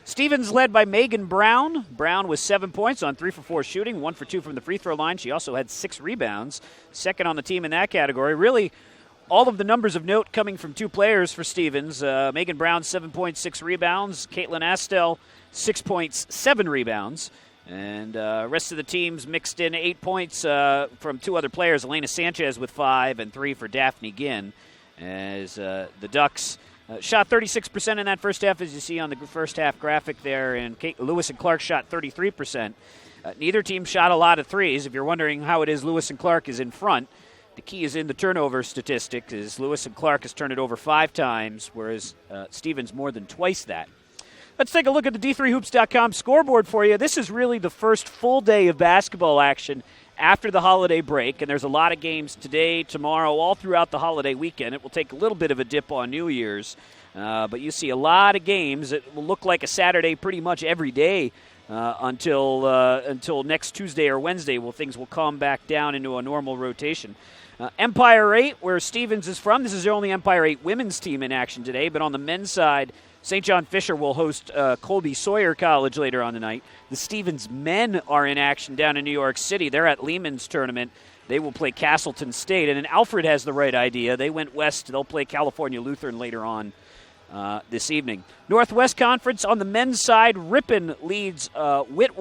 Stevens led by Megan Brown. Brown with 7 points on 3 for 4 shooting, 1 for 2 from the free throw line. She also had 6 rebounds, second on the team in that category. Really, all of the numbers of note coming from 2 players for Stevens. Megan Brown, 7 points, 6 rebounds. Caitlin Astel, 6 points, 7 rebounds. And rest of the teams mixed in 8 points from 2 other players. Elena Sanchez with 5 and 3 for Daphne Ginn. As the Ducks shot 36% in that first half, as you see on the first half graphic there. And Lewis and Clark shot 33%. Neither team shot a lot of threes. If you're wondering how it is Lewis and Clark is in front, the key is in the turnover statistic, as Lewis and Clark has turned it over 5 times, whereas Stevens more than twice that. Let's take a look at the D3Hoops.com scoreboard for you. This is really the first full day of basketball action after the holiday break, and there's a lot of games today, tomorrow, all throughout the holiday weekend. It will take a little bit of a dip on New Year's, but you see a lot of games. It will look like a Saturday pretty much every day until next Tuesday or Wednesday, where things will calm back down into a normal rotation. Empire 8, where Stevens is from, this is the only Empire 8 women's team in action today, but on the men's side, St. John Fisher will host Colby Sawyer College later on tonight. The Stevens men are in action down in New York City. They're at Lehman's tournament. They will play Castleton State. And then Alfred has the right idea. They went west. They'll play California Lutheran later on this evening. Northwest Conference on the men's side, Ripon leads Willamette,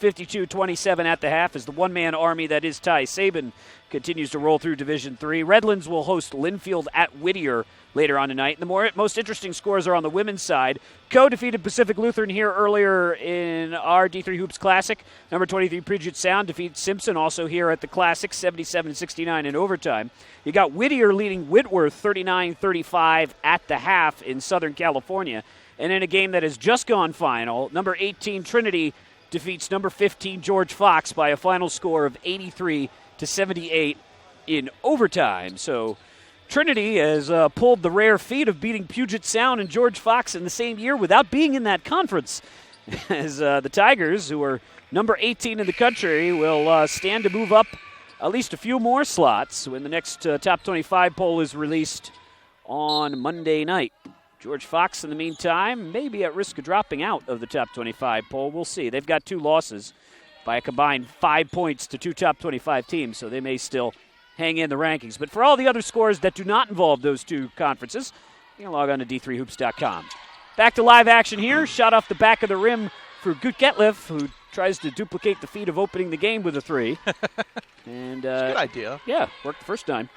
52-27 at the half, as the one-man army that is Ty Sabin continues to roll through Division III. Redlands will host Linfield at Whittier later on tonight. The most interesting scores are on the women's side. Co defeated Pacific Lutheran here earlier in our D3 Hoops Classic. Number 23 Puget Sound defeats Simpson also here at the Classic, 77-69 in overtime. You got Whittier leading Whitworth 39-35 at the half in Southern California. And in a game that has just gone final, number 18 Trinity defeats number 15 George Fox by a final score of 83-78 in overtime. So Trinity has pulled the rare feat of beating Puget Sound and George Fox in the same year without being in that conference. As the Tigers, who are number 18 in the country, will stand to move up at least a few more slots when the next top 25 poll is released on Monday night. George Fox, in the meantime, may be at risk of dropping out of the top 25 poll. We'll see. They've got 2 losses by a combined 5 points to 2 top 25 teams, so they may still hang in the rankings. But for all the other scores that do not involve those 2 conferences, you can log on to D3Hoops.com. Back to live action here. Shot off the back of the rim for Gutgetliff, who tries to duplicate the feat of opening the game with a 3. And That's a good idea. Yeah, worked the first time.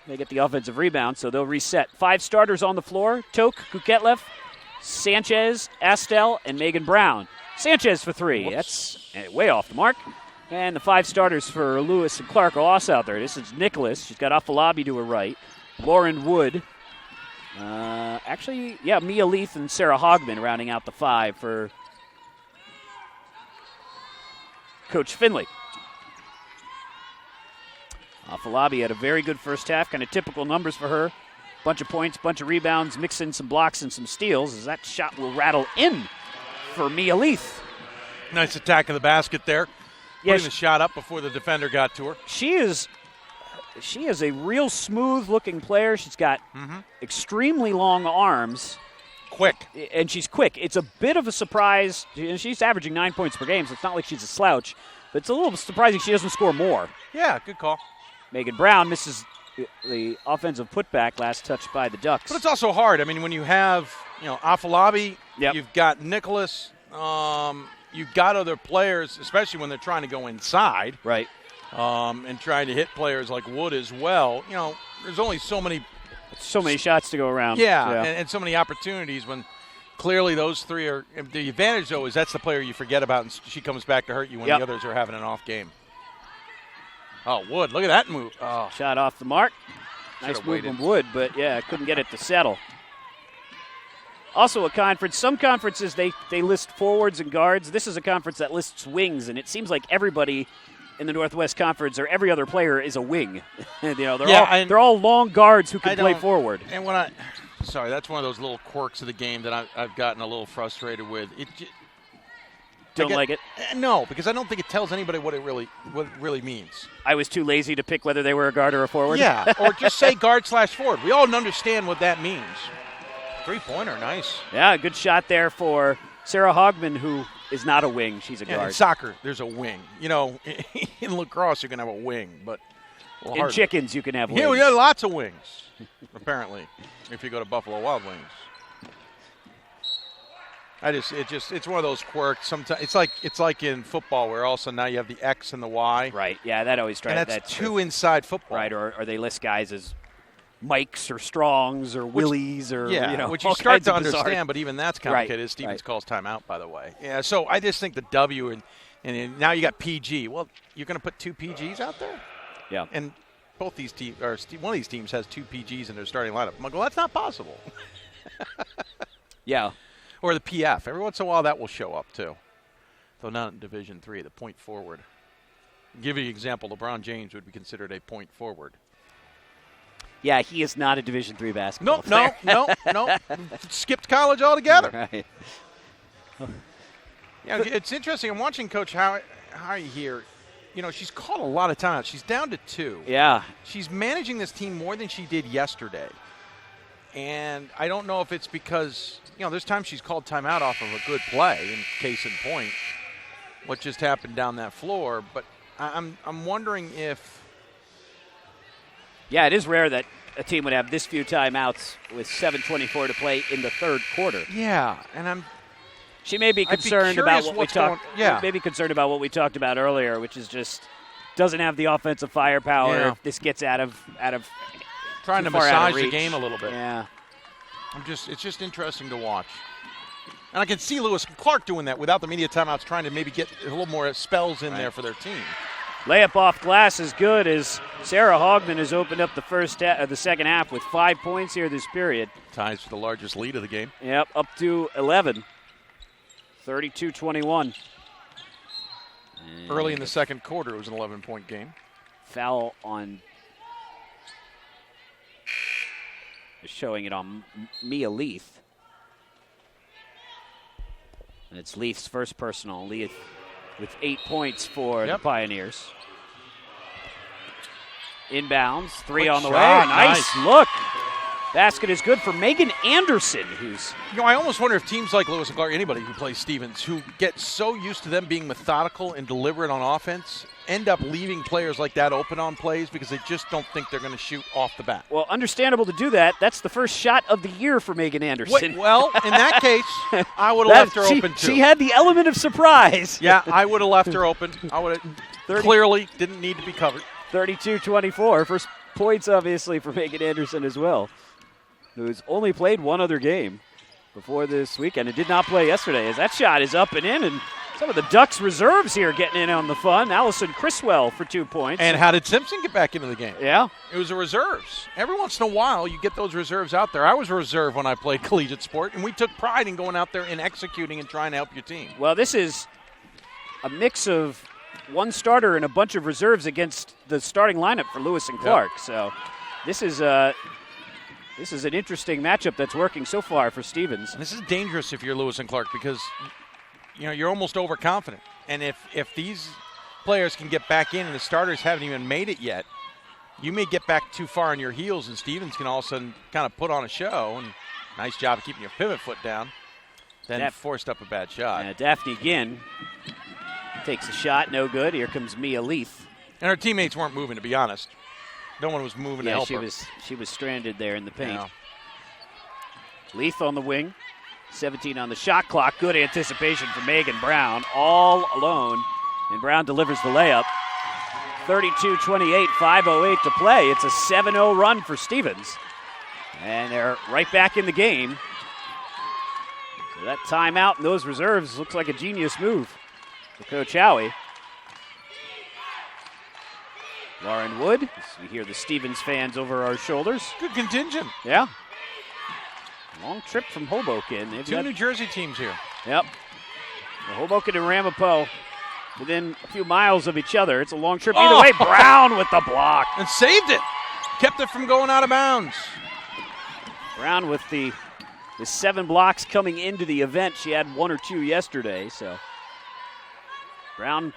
They get the offensive rebound, so they'll reset. 5 starters on the floor. Toke, Gutgetliff, Sanchez, Astel, and Megan Brown. Sanchez for 3. Whoops. That's way off the mark. And the 5 starters for Lewis and Clark are also out there. This is Nicholas. She's got Afalabi to her right. Lauren Wood. Mia Leith and Sarah Hogman rounding out the 5 for Coach Finley. Afalabi had a very good first half, kind of typical numbers for her. Bunch of points, bunch of rebounds, mix in some blocks and some steals, as that shot will rattle in for Mia Leith. Nice attack of the basket there. Putting the shot up before the defender got to her. She is a real smooth-looking player. She's got extremely long arms. Quick. And she's quick. It's a bit of a surprise. She's averaging 9 points per game, so it's not like she's a slouch. But it's a little surprising she doesn't score more. Yeah, good call. Megan Brown misses the offensive putback, last touch by the Ducks. But it's also hard. I mean, when you have, Afalabi, you've got Nicholas, you've got other players, especially when they're trying to go inside. Right. And trying to hit players like Wood as well. There's only so many shots to go around. Yeah. And so many opportunities when clearly those three are – the advantage, though, is that's the player you forget about, and she comes back to hurt you when the others are having an off game. Oh, Wood, look at that move. Oh. Shot off the mark. Nice move from Wood, but, couldn't get it to settle. Also a conference, some conferences they list forwards and guards. This is a conference that lists wings, and it seems like everybody in the Northwest Conference or every other player is a wing. They're all long guards who can play forward. And sorry, that's one of those little quirks of the game that I've gotten a little frustrated with. Don't like it? No, because I don't think it tells anybody what it really means. I was too lazy to pick whether they were a guard or a forward? Yeah, or just say guard/forward. We all understand what that means. Three-pointer, nice. Yeah, good shot there for Sarah Hogman, who is not a wing. She's a guard. In soccer, there's a wing. In lacrosse, you can have a wing, but in chickens, you can have wings. Yeah, we got lots of wings, apparently, if you go to Buffalo Wild Wings. It's one of those quirks. Sometimes it's like in football where also now you have the X and the Y. Right. Yeah, that always drives. And that's two inside football. Right. Or they list guys as Mikes or Strongs or Willies or which you start to understand, bizarre. But even that's complicated. Right. Stevens calls timeout, by the way. Yeah. So I just think the W and now you got PG. Well, you're going to put two PGs out there. Yeah. And both these teams, or one of these teams, has two PGs in their starting lineup. I'm like, well, that's not possible. Yeah. Or the PF. Every once in a while, that will show up, too. Though not in Division III, the point forward. I'll give you an example. LeBron James would be considered a point forward. Yeah, he is not a Division III basketball player. No. Skipped college altogether. Right. It's interesting. I'm watching Coach Howie here. She's called a lot of timeouts. She's down to 2. Yeah. She's managing this team more than she did yesterday. And I don't know if it's because, there's times she's called timeout off of a good play, in case in point, what just happened down that floor. But I'm wondering if. Yeah, it is rare that a team would have this few timeouts with 7:24 to play in the third quarter. Yeah, and She may be concerned about what we talked. Maybe concerned about what we talked about earlier, which is just doesn't have the offensive firepower. Yeah. If this gets out of trying to far out massage of reach. the game a little bit. Yeah. It's just interesting to watch. And I can see Lewis and Clark doing that without the media timeouts, trying to maybe get a little more spells in there for their team. Layup off glass is good as Sarah Hogman has opened up the second half with 5 points here this period. Ties for the largest lead of the game. Yep, up to 11. 32-21. Early in the second quarter, it was an 11-point game. Foul on, showing it on Mia Leith. And it's Leith's first personal. Leith with 8 points for the Pioneers. Inbounds, 3 on the way. Nice look. Basket is good for Megan Anderson, who's... I almost wonder if teams like Lewis and Clark, anybody who plays Stevens, who get so used to them being methodical and deliberate on offense, end up leaving players like that open on plays because they just don't think they're going to shoot off the bat. Well, understandable to do that. That's the first shot of the year for Megan Anderson. Well, in that case, I would have left her open too. She had the element of surprise. Yeah, I would have left her open. I would have clearly didn't need to be covered. 32-24. First points, obviously, for Megan Anderson as well, who's only played one other game before this weekend and did not play yesterday, as that shot is up and in, and some of the Ducks reserves here getting in on the fun. Allison Criswell for 2 points. And how did Simpson get back into the game? Yeah. It was the reserves. Every once in a while, you get those reserves out there. I was a reserve when I played collegiate sport, and we took pride in going out there and executing and trying to help your team. Well, this is a mix of one starter and a bunch of reserves against the starting lineup for Lewis and Clark. Yep. So this is an interesting matchup that's working so far for Stevens. And this is dangerous if you're Lewis and Clark because you're almost overconfident. And if these players can get back in and the starters haven't even made it yet, you may get back too far on your heels and Stevens can all of a sudden kind of put on a show. And nice job of keeping your pivot foot down. Then forced up a bad shot. Daphne Ginn takes a shot, no good. Here comes Mia Leith. And her teammates weren't moving, to be honest. No one was moving to help her. She was stranded there in the paint. Yeah. Leith on the wing, 17 on the shot clock. Good anticipation for Megan Brown, all alone. And Brown delivers the layup. 32-28, 5:08 to play. It's a 7-0 run for Stevens. And they're right back in the game. That timeout and those reserves looks like a genius move for Coach Howie. Lauren Wood, as we hear the Stevens fans over our shoulders. Good contingent. Yeah. Long trip from Hoboken. They've Two New Jersey teams here. Yep. Well, Hoboken and Ramapo within a few miles of each other. It's a long trip. Either way, Brown with the block. And saved it. Kept it from going out of bounds. Brown with the 7 blocks coming into the event. She had 1 or 2 yesterday, so Brown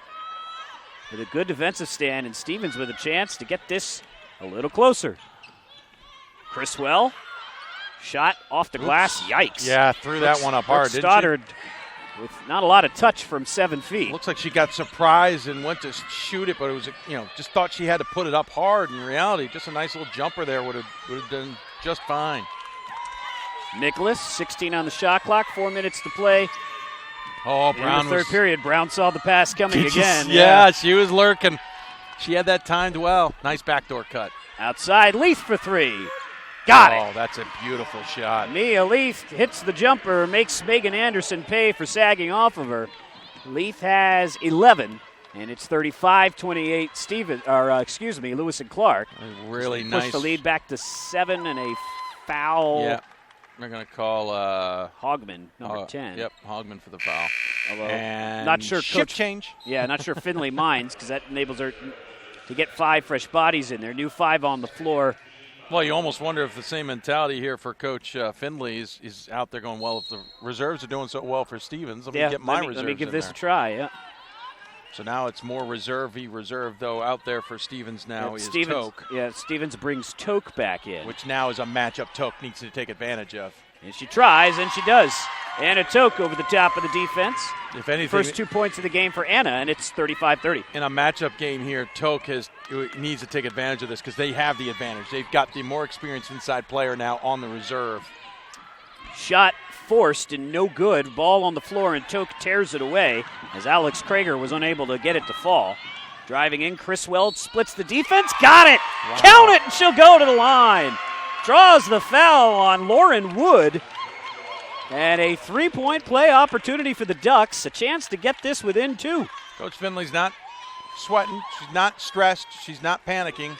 with a good defensive stand, and Stevens with a chance to get this a little closer. Criswell, shot off the glass. Yikes. Yeah, threw that one up hard, didn't Stoddard with not a lot of touch from 7 feet. Looks like she got surprised and went to shoot it, but it was, just thought she had to put it up hard. In reality, just a nice little jumper there would have done just fine. Nicholas, 16 on the shot clock, 4 minutes to play. Oh, Brown in the third period. Brown saw the pass coming again. Yeah, she was lurking. She had that timed well. Nice backdoor cut. Outside, Leith for 3. Got it. Oh, that's a beautiful shot. Mia Leith hits the jumper, makes Megan Anderson pay for sagging off of her. Leith has 11, and it's 35-28. Lewis and Clark. Really so nice. Push the lead back to 7 and a foul. Yeah. They're going to call Hogman, number 10. Yep, Hogman for the foul. Although, and not sure shift change. Yeah, not sure Finley minds because that enables her to get 5 fresh bodies in there. New 5 on the floor. Well, you almost wonder if the same mentality here for Coach Finley is out there going, well, if the reserves are doing so well for Stevens, let me get my reserves. Let me give this there. a try, yeah. So now it's more reserve, though, out there for Stevens now is Toke. Yeah, Stevens brings Toke back in. Which now is a matchup Toke needs to take advantage of. And she tries, and she does. Anna Toke over the top of the defense. If anything, first 2 points of the game for Anna, and it's 35-30. In a matchup game here, Toke needs to take advantage of this because they have the advantage. They've got the more experienced inside player now on the reserve. Shot forced and no good. Ball on the floor, and Toke tears it away as Alex Krager was unable to get it to fall. Driving in, Criswell splits the defense. Got it! Wow. Count it, and she'll go to the line. Draws the foul on Lauren Wood. And a 3-point play opportunity for the Ducks. A chance to get this within 2. Coach Finley's not sweating. She's not stressed. She's not panicking.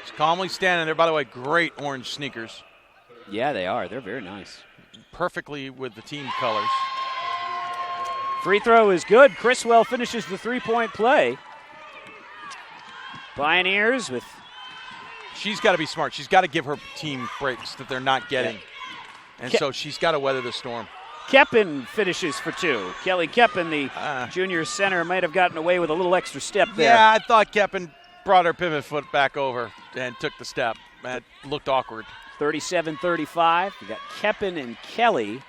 She's calmly standing there. By the way, great orange sneakers. Yeah, they are. They're very nice. Perfectly with the team colors. Free throw is good. Criswell finishes the 3-point play. Pioneers with... She's got to be smart. She's got to give her team breaks that they're not getting. Yeah. And so she's got to weather the storm. Keppen finishes for 2. Kelly Keppen, the junior center, might have gotten away with a little extra step there. Yeah, I thought Keppen brought her pivot foot back over and took the step. That looked awkward. 37-35. We got Keppen and Kelly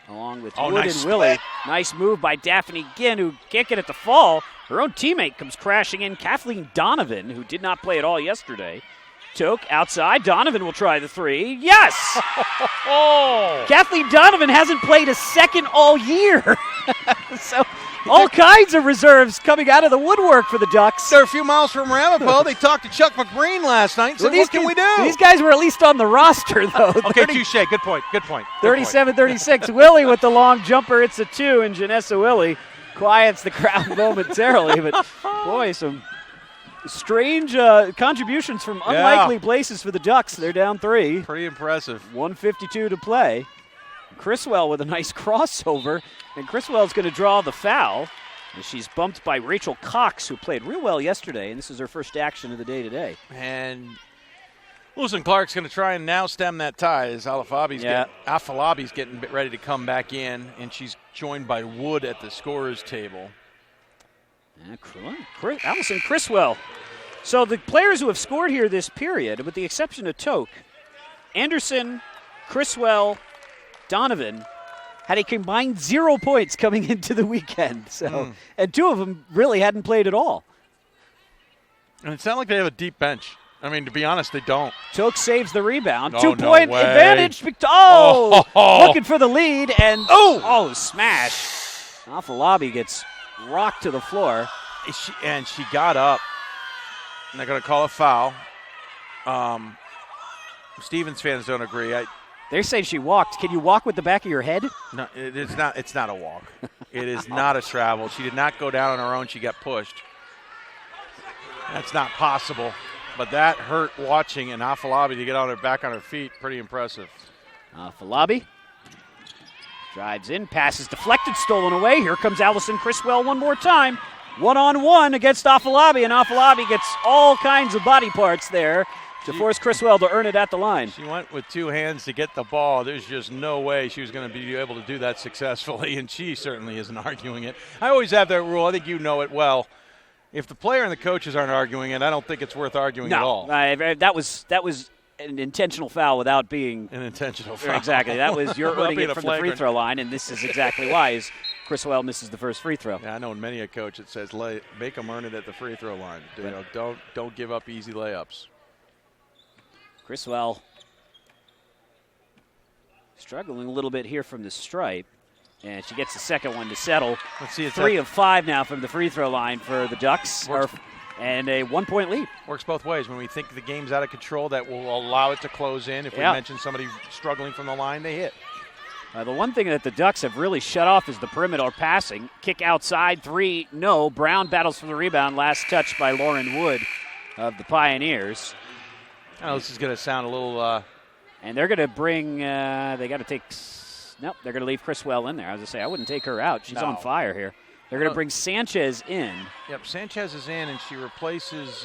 along with Wood nice and Willie. split. Nice move by Daphne Ginn, who can't get it to fall. Her own teammate comes crashing in, Kathleen Donovan, who did not play at all yesterday. Toke outside. Donovan will try the 3. Yes! Kathleen Donovan hasn't played a second all year. So all kinds of reserves coming out of the woodwork for the Ducks. They're a few miles from Ramapo. They talked to Chuck McBreen last night and said, what can we do? These guys were at least on the roster, though. Okay, touche. Good point. 37-36. Willie with the long jumper. It's a 2, and Janessa Willie quiets the crowd momentarily. But, boy, some strange contributions from unlikely places for the Ducks. They're down 3. Pretty impressive. 1:52 to play. Criswell with a nice crossover, and Criswell's going to draw the foul. And she's bumped by Rachel Cox, who played real well yesterday, and this is her first action of the day today. And Lewis and Clark's going to try and now stem that tie as Afalabi's getting ready to come back in, and she's joined by Wood at the scorer's table. Allison Criswell. So the players who have scored here this period, with the exception of Toke, Anderson, Criswell, Donovan, had a combined 0 points coming into the weekend. So, and 2 of them really hadn't played at all. And it's not like they have a deep bench. I mean, to be honest, they don't. Toke saves the rebound. Oh, 2-point advantage. Looking for the lead, and smash. Afalabi gets rocked to the floor. And she got up. And they're going to call a foul. Stevens fans don't agree. They're saying she walked. Can you walk with the back of your head? No, it's not. It's not a walk. It is not a travel. She did not go down on her own. She got pushed. That's not possible. But that hurt watching, and Afalabi to get on her back on her feet. Pretty impressive. Afalabi drives in, passes deflected, stolen away. Here comes Allison Criswell one more time. One-on-one against Afalabi, and Afalabi gets all kinds of body parts there to force Criswell to earn it at the line. She went with two hands to get the ball. There's just no way she was going to be able to do that successfully, and she certainly isn't arguing it. I always have that rule. I think you know it well. If the player and the coaches aren't arguing it, I don't think it's worth arguing at all. That was an intentional foul without being an intentional foul. Exactly. That was you're earning it from the free throw line, and this is exactly why is Criswell misses the first free throw. Yeah, I know many a coach that says make them earn it at the free throw line. Don't give up easy layups. Criswell struggling a little bit here from the stripe, and she gets the second one to settle. Let's see, 3 of 5 now from the free throw line for the Ducks, and a 1-point lead. Works both ways. When we think the game's out of control, that will allow it to close in. If we mention somebody struggling from the line, they hit. The one thing that the Ducks have really shut off is the perimeter passing. Kick outside, 3, no. Brown battles for the rebound. Last touch by Lauren Wood of the Pioneers. Oh, this is going to sound a little. And they're going to bring. They got to take. Nope, they're going to leave Criswell in there. I was going to say I wouldn't take her out. She's on fire here. They're going to bring Sanchez in. Yep, Sanchez is in, and she replaces.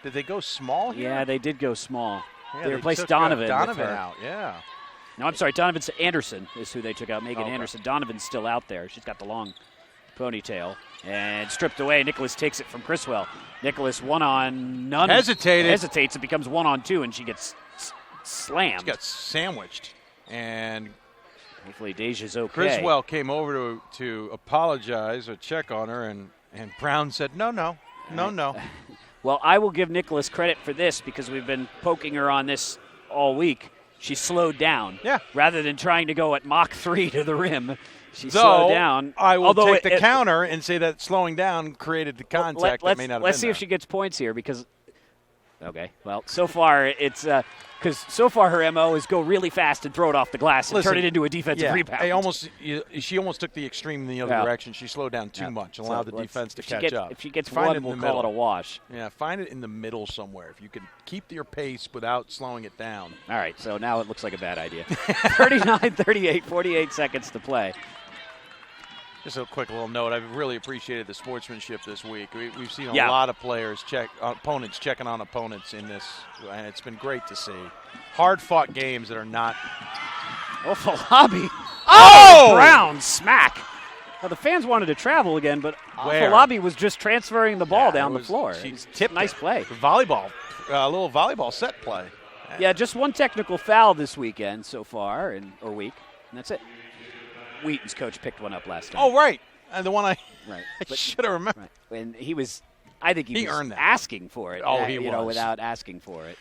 Did they go small here? Yeah, they did go small. Yeah, they replaced Donovan. Donovan out. Yeah. No, I'm sorry. Donovan Anderson is who they took out. Megan Anderson. Donovan's still out there. She's got the long ponytail. And stripped away. Nicholas takes it from Criswell. Nicholas one-on-none. Hesitates. It becomes 1-on-2, and she gets slammed. She got sandwiched. And hopefully Deja's okay. Criswell came over to apologize or check on her, and Brown said, no. Well, I will give Nicholas credit for this because we've been poking her on this all week. She slowed down. Yeah. Rather than trying to go at Mach 3 to the rim, she slowed down. I will take the counter and say that slowing down created the contact that may not have been Let's see if she gets points here because – okay. Well, so far it's because so far her MO is go really fast and throw it off the glass and turn it into a defensive rebound. She almost took the extreme in the other direction. She slowed down too much and allowed the defense to catch up. If she gets one, we'll call it a wash. Yeah, find it in the middle somewhere. If you can keep your pace without slowing it down. All right, so now it looks like a bad idea. 39-38, 48 seconds to play. Just a quick little note. I've really appreciated the sportsmanship this week. We've seen a lot of players opponents checking on opponents in this, and it's been great to see. Hard-fought games that are not. Oh, Falabi. Oh! Brown smack. Well, the fans wanted to travel again, but Falabi was just transferring the ball down the floor. She tipped. Nice play. Volleyball, a little volleyball set play. Yeah, just one technical foul this weekend so far, or week, and that's it. Wheaton's coach picked one up last time. Oh, right. And the one I But, should have remembered. Right. And I think he was earned that. asking for it. Oh, he was. Without asking for it.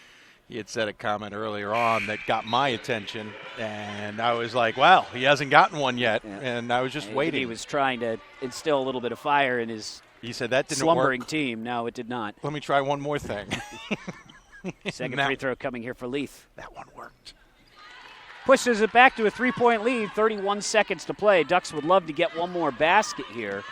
He had said a comment earlier on that got my attention, and I was like, well, he hasn't gotten one yet, and I was just waiting. He was trying to instill a little bit of fire in his that didn't slumbering work. team. No, it did not. Let me try one more thing. Second free throw coming here for Leith. That one worked. Pushes it back to a 3-point lead, 31 seconds to play. Ducks would love to get one more basket here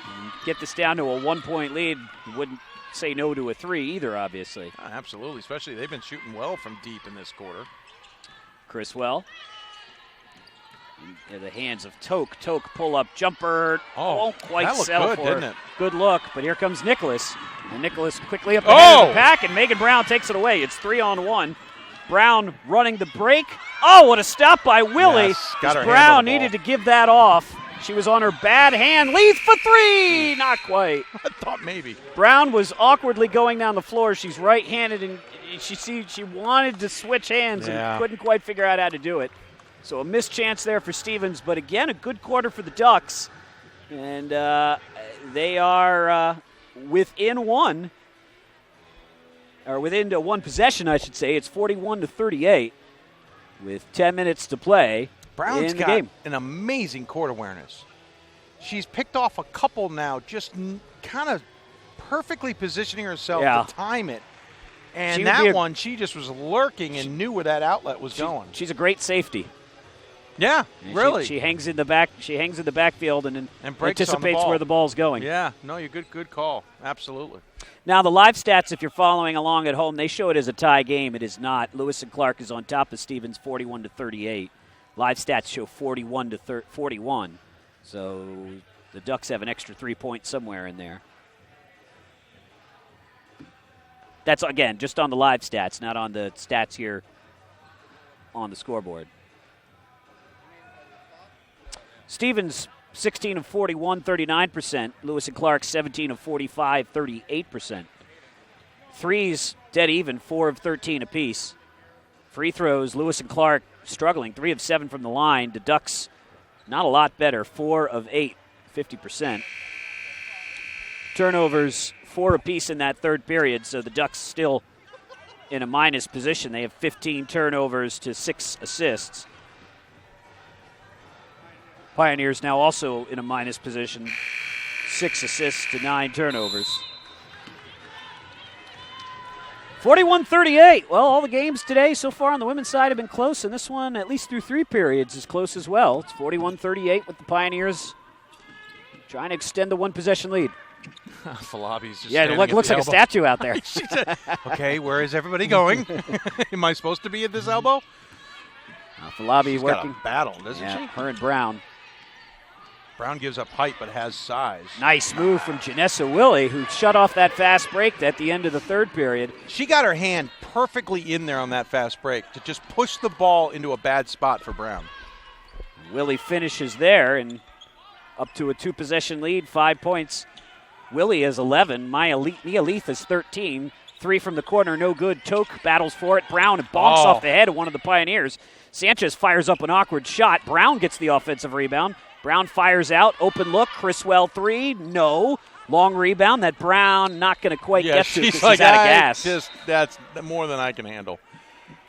and get this down to a 1-point lead. Wouldn't say no to a 3 either, obviously. Absolutely, especially they've been shooting well from deep in this quarter. Criswell. In the hands of Toke. Toke pull-up jumper. Won't quite settle for didn't it? Good look, but here comes Nicholas. And Nicholas quickly up ahead of the pack, and Megan Brown takes it away. It's 3-on-1. Brown running the break. Oh, what a stop by Willie. Yes, Brown needed to give that off. She was on her bad hand. Leith for 3. Not quite. I thought maybe. Brown was awkwardly going down the floor. She's right-handed, and she wanted to switch hands and couldn't quite figure out how to do it. So a missed chance there for Stevens. But, again, a good quarter for the Ducks. And they are within one. Or within one possession, I should say. It's 41-38 with 10 minutes to play. Brown's in the got game. An amazing court awareness. She's picked off a couple now, just kind of perfectly positioning herself to time it. And that one, she just was lurking and knew where that outlet was going. She's a great safety. Yeah, and really. She hangs in the back. She hangs in the backfield and anticipates where the ball's going. Yeah, no, you're good call. Absolutely. Now the live stats, if you're following along at home, they show it as a tie game. It is not. Lewis and Clark is on top of Stevens, 41-38. Live stats show 41-41. So the Ducks have an extra 3 points somewhere in there. That's, again, just on the live stats, not on the stats here on the scoreboard. Stevens, 16 of 41, 39%. Lewis and Clark, 17 of 45, 38%. Threes, dead even, 4 of 13 apiece. Free throws, Lewis and Clark struggling, 3 of 7 from the line. The Ducks, not a lot better, 4 of 8, 50%. Turnovers, 4 apiece in that third period, so the Ducks still in a minus position. They have 15 turnovers to 6 assists. Pioneers now also in a minus position, 6 assists to 9 turnovers. 41-38. Well, all the games today so far on the women's side have been close, and this one, at least through 3 periods, is close as well. It's 41-38 with the Pioneers trying to extend the one-possession lead. Falabi's just looks like a statue out there. Okay, where is everybody going? Am I supposed to be at this elbow? Falabi She's working. Got a battle, doesn't she? Her and Brown. Brown gives up height but has size. Nice move from Janessa Willie, who shut off that fast break at the end of the third period. She got her hand perfectly in there on that fast break to just push the ball into a bad spot for Brown. Willie finishes there and up to a 2-possession lead, 5 points. Willie has 11. Mia Leith is 13. 3 from the corner, no good. Toke battles for it. Brown bonks off the head of one of the Pioneers. Sanchez fires up an awkward shot. Brown gets the offensive rebound. Brown fires out. Open look. Chriswell 3. No. Long rebound that Brown not going to quite get to because she's out of gas. That's more than I can handle.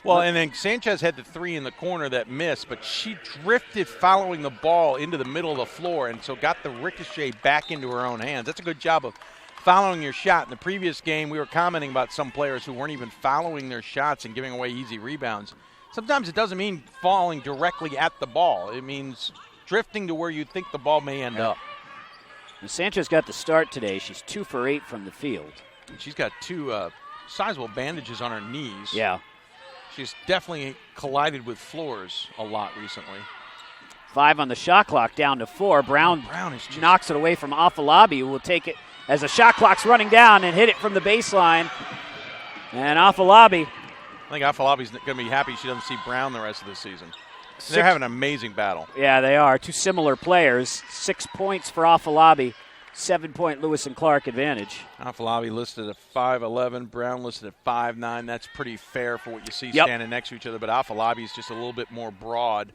Well, and then Sanchez had the 3 in the corner that missed, but she drifted following the ball into the middle of the floor and so got the ricochet back into her own hands. That's a good job of following your shot. In the previous game, we were commenting about some players who weren't even following their shots and giving away easy rebounds. Sometimes it doesn't mean falling directly at the ball. It means drifting to where you think the ball may end up. And Sanchez got the start today. She's 2 for 8 from the field. And she's got 2 sizable bandages on her knees. Yeah. She's definitely collided with floors a lot recently. 5 on the shot clock, down to 4. Brown knocks it away from Afalabi, who will take it as the shot clock's running down and hit it from the baseline. And Afalabi. I think Afalabi's going to be happy she doesn't see Brown the rest of the season. They're having an amazing battle. Yeah, they are. 2 similar players. 6 points for Afalabi. 7-point Lewis and Clark advantage. Afalabi listed at 5'11", Brown listed at 5'9". That's pretty fair for what you see standing next to each other. But Afalabi is just a little bit more broad,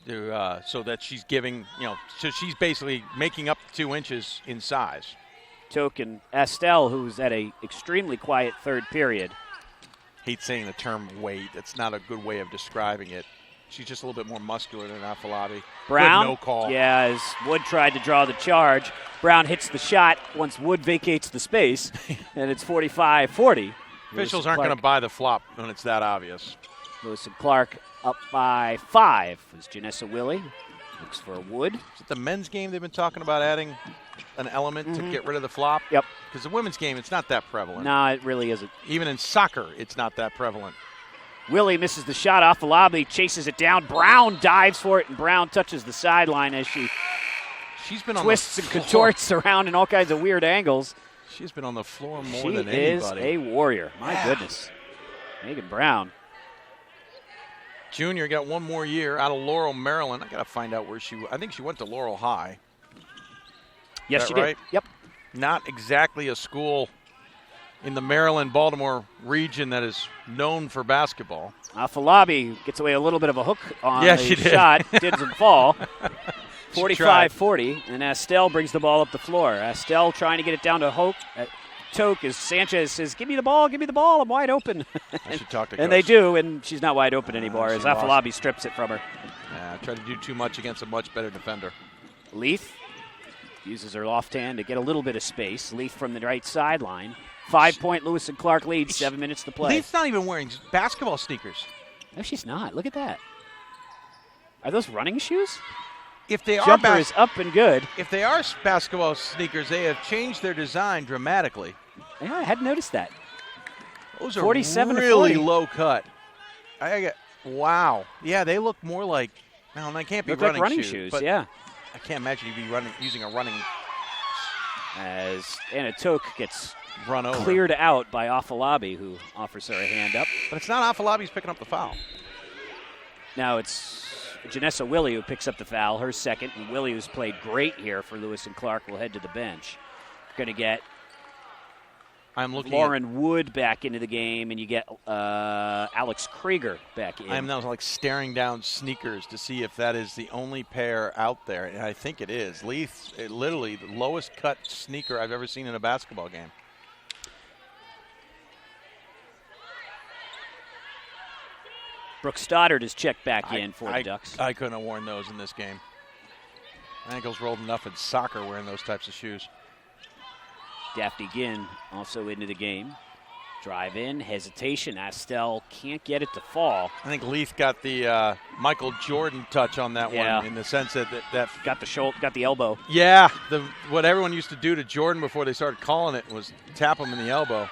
so that she's giving, so she's basically making up 2 inches in size. Toke and Estelle, who's at a extremely quiet third period. Hate saying the term weight. That's not a good way of describing it. She's just a little bit more muscular than Afalabi. Brown, no call. Yeah, as Wood tried to draw the charge. Brown hits the shot once Wood vacates the space, and it's 45-40. Officials aren't going to buy the flop when it's that obvious. Lewis and Clark up by 5 as Janessa Willie looks for Wood. Is it the men's game they've been talking about adding an element to get rid of the flop? Yep. Because the women's game, it's not that prevalent. No, it really isn't. Even in soccer, it's not that prevalent. Willie misses the shot off the lobby, chases it down. Brown dives for it, and Brown touches the sideline as she's been twists and contorts around in all kinds of weird angles. She's been on the floor more than anybody. She is a warrior. My goodness. Megan Brown. Junior got 1 more year out of Laurel, Maryland. I got to find out where I think she went to Laurel High. Yes, she did. Yep. Not exactly a school in the Maryland-Baltimore region that is known for basketball. Afalabi gets away a little bit of a hook on the shot. Didn't fall. 45-40, and Estelle brings the ball up the floor. Estelle trying to get it down to Toke as Sanchez says, give me the ball, I'm wide open. I should talk to Coach. And they do, and she's not wide open anymore as Afalabi strips it from her. Yeah, tried to do too much against a much better defender. Leith Uses her left hand to get a little bit of space. Leith from the right sideline. 5-point Lewis and Clark lead, 7 minutes to play. Leith's not even wearing basketball sneakers. No, she's not. Look at that. Are those running shoes? If they Jumper is up and good. If they are basketball sneakers, they have changed their design dramatically. Yeah, I hadn't noticed that. Those are 47 really to 40. low cut. Wow. Yeah, they look more like. No, they can't be Look like running shoes. But yeah. I can't imagine you'd be using a running. As Anna Toke gets run over. Cleared out by Afalabi, who offers her a hand up. But it's not Afalabi's picking up the foul. Now it's Janessa Willie who picks up the foul, her second. And Willie, who's played great here for Lewis and Clark, will head to the bench. Going to get Lauren Wood back into the game, and you get Alex Krieger back in. I'm now like staring down sneakers to see if that is the only pair out there, and I think it is. Leith, literally the lowest cut sneaker I've ever seen in a basketball game. Brooke Stoddard is checked back in for the Ducks. I couldn't have worn those in this game. Ankles rolled enough in soccer wearing those types of shoes. Daphne Ginn also into the game. Drive in, hesitation. Astel can't get it to fall. I think Leith got the Michael Jordan touch on that one in the sense that got the shoulder, got the elbow. Yeah, what everyone used to do to Jordan before they started calling it was tap him in the elbow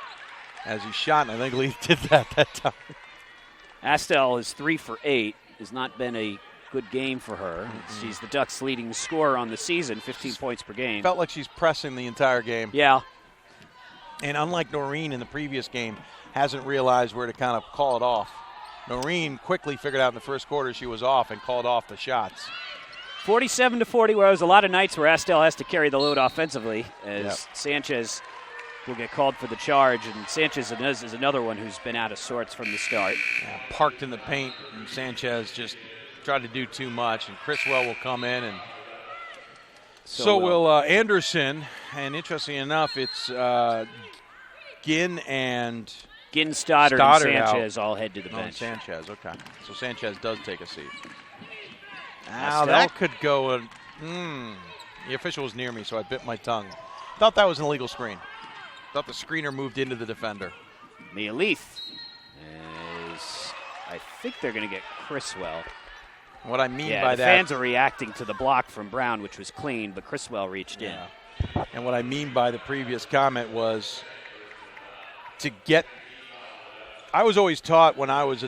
as he shot, and I think Leith did that time. Astel is 3 for 8. Has not been a good game for her. Mm-hmm. She's the Ducks' leading scorer on the season, 15 points per game. Felt like she's pressing the entire game. Yeah. And unlike Noreen in the previous game, hasn't realized where to kind of call it off. Noreen quickly figured out in the first quarter she was off and called off the shots. 47 to 40, where there's a lot of nights where Astel has to carry the load offensively as Sanchez will get called for the charge, and Sanchez is another one who's been out of sorts from the start. Yeah, parked in the paint, and Sanchez just tried to do too much, and Chriswell will come in, and so will Anderson. And interestingly enough, it's Ginn, Stoddard, and Sanchez all head to the bench. Sanchez, okay. So Sanchez does take a seat. Now that could go. The official was near me, so I bit my tongue. Thought that was an illegal screen. Thought the screener moved into the defender. Mia Leith I think they're going to get Chriswell. What I mean by that, fans are reacting to the block from Brown, which was clean, but Chriswell reached in. And what I mean by the previous comment was to get. I was always taught when I was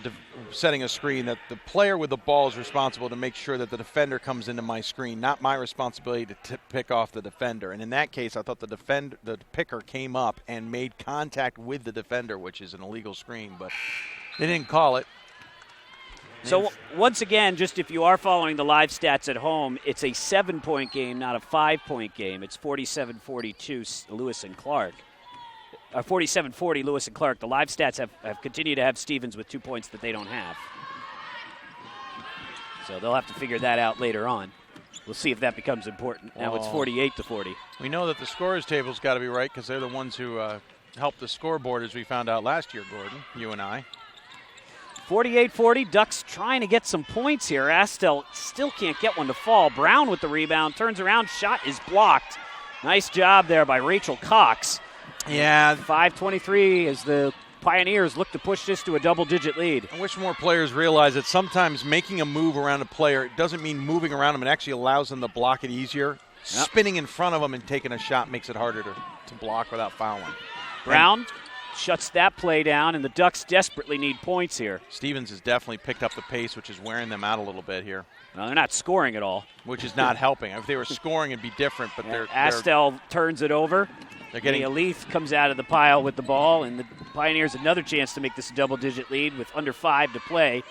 setting a screen that the player with the ball is responsible to make sure that the defender comes into my screen, not my responsibility to pick off the defender. And in that case, I thought the picker came up and made contact with the defender, which is an illegal screen, but they didn't call it. So once again, just if you are following the live stats at home, it's a 7-point game, not a 5-point game. It's 47-42 Lewis and Clark. 47-40 Lewis and Clark. The live stats have continued to have Stevens with 2 points that they don't have. So they'll have to figure that out later on. We'll see if that becomes important. Now it's 48-40. We know that the scorers table's got to be right because they're the ones who helped the scoreboard, as we found out last year, Gordon, you and I. 48-40, Ducks trying to get some points here. Astel still can't get one to fall. Brown with the rebound, turns around, shot is blocked. Nice job there by Rachel Cox. Yeah. 5:23 as the Pioneers look to push this to a double-digit lead. I wish more players realize that sometimes making a move around a player, it doesn't mean moving around them. It actually allows them to block it easier. Yep. Spinning in front of them and taking a shot makes it harder to block without fouling. Brown shuts that play down, and the Ducks desperately need points here. Stevens has definitely picked up the pace, which is wearing them out a little bit here. No, they're not scoring at all. Which is not helping. If they were scoring, it'd be different, but Astel turns it over. They're getting Leith comes out of the pile with the ball, and the Pioneers another chance to make this a double-digit lead with under 5 to play.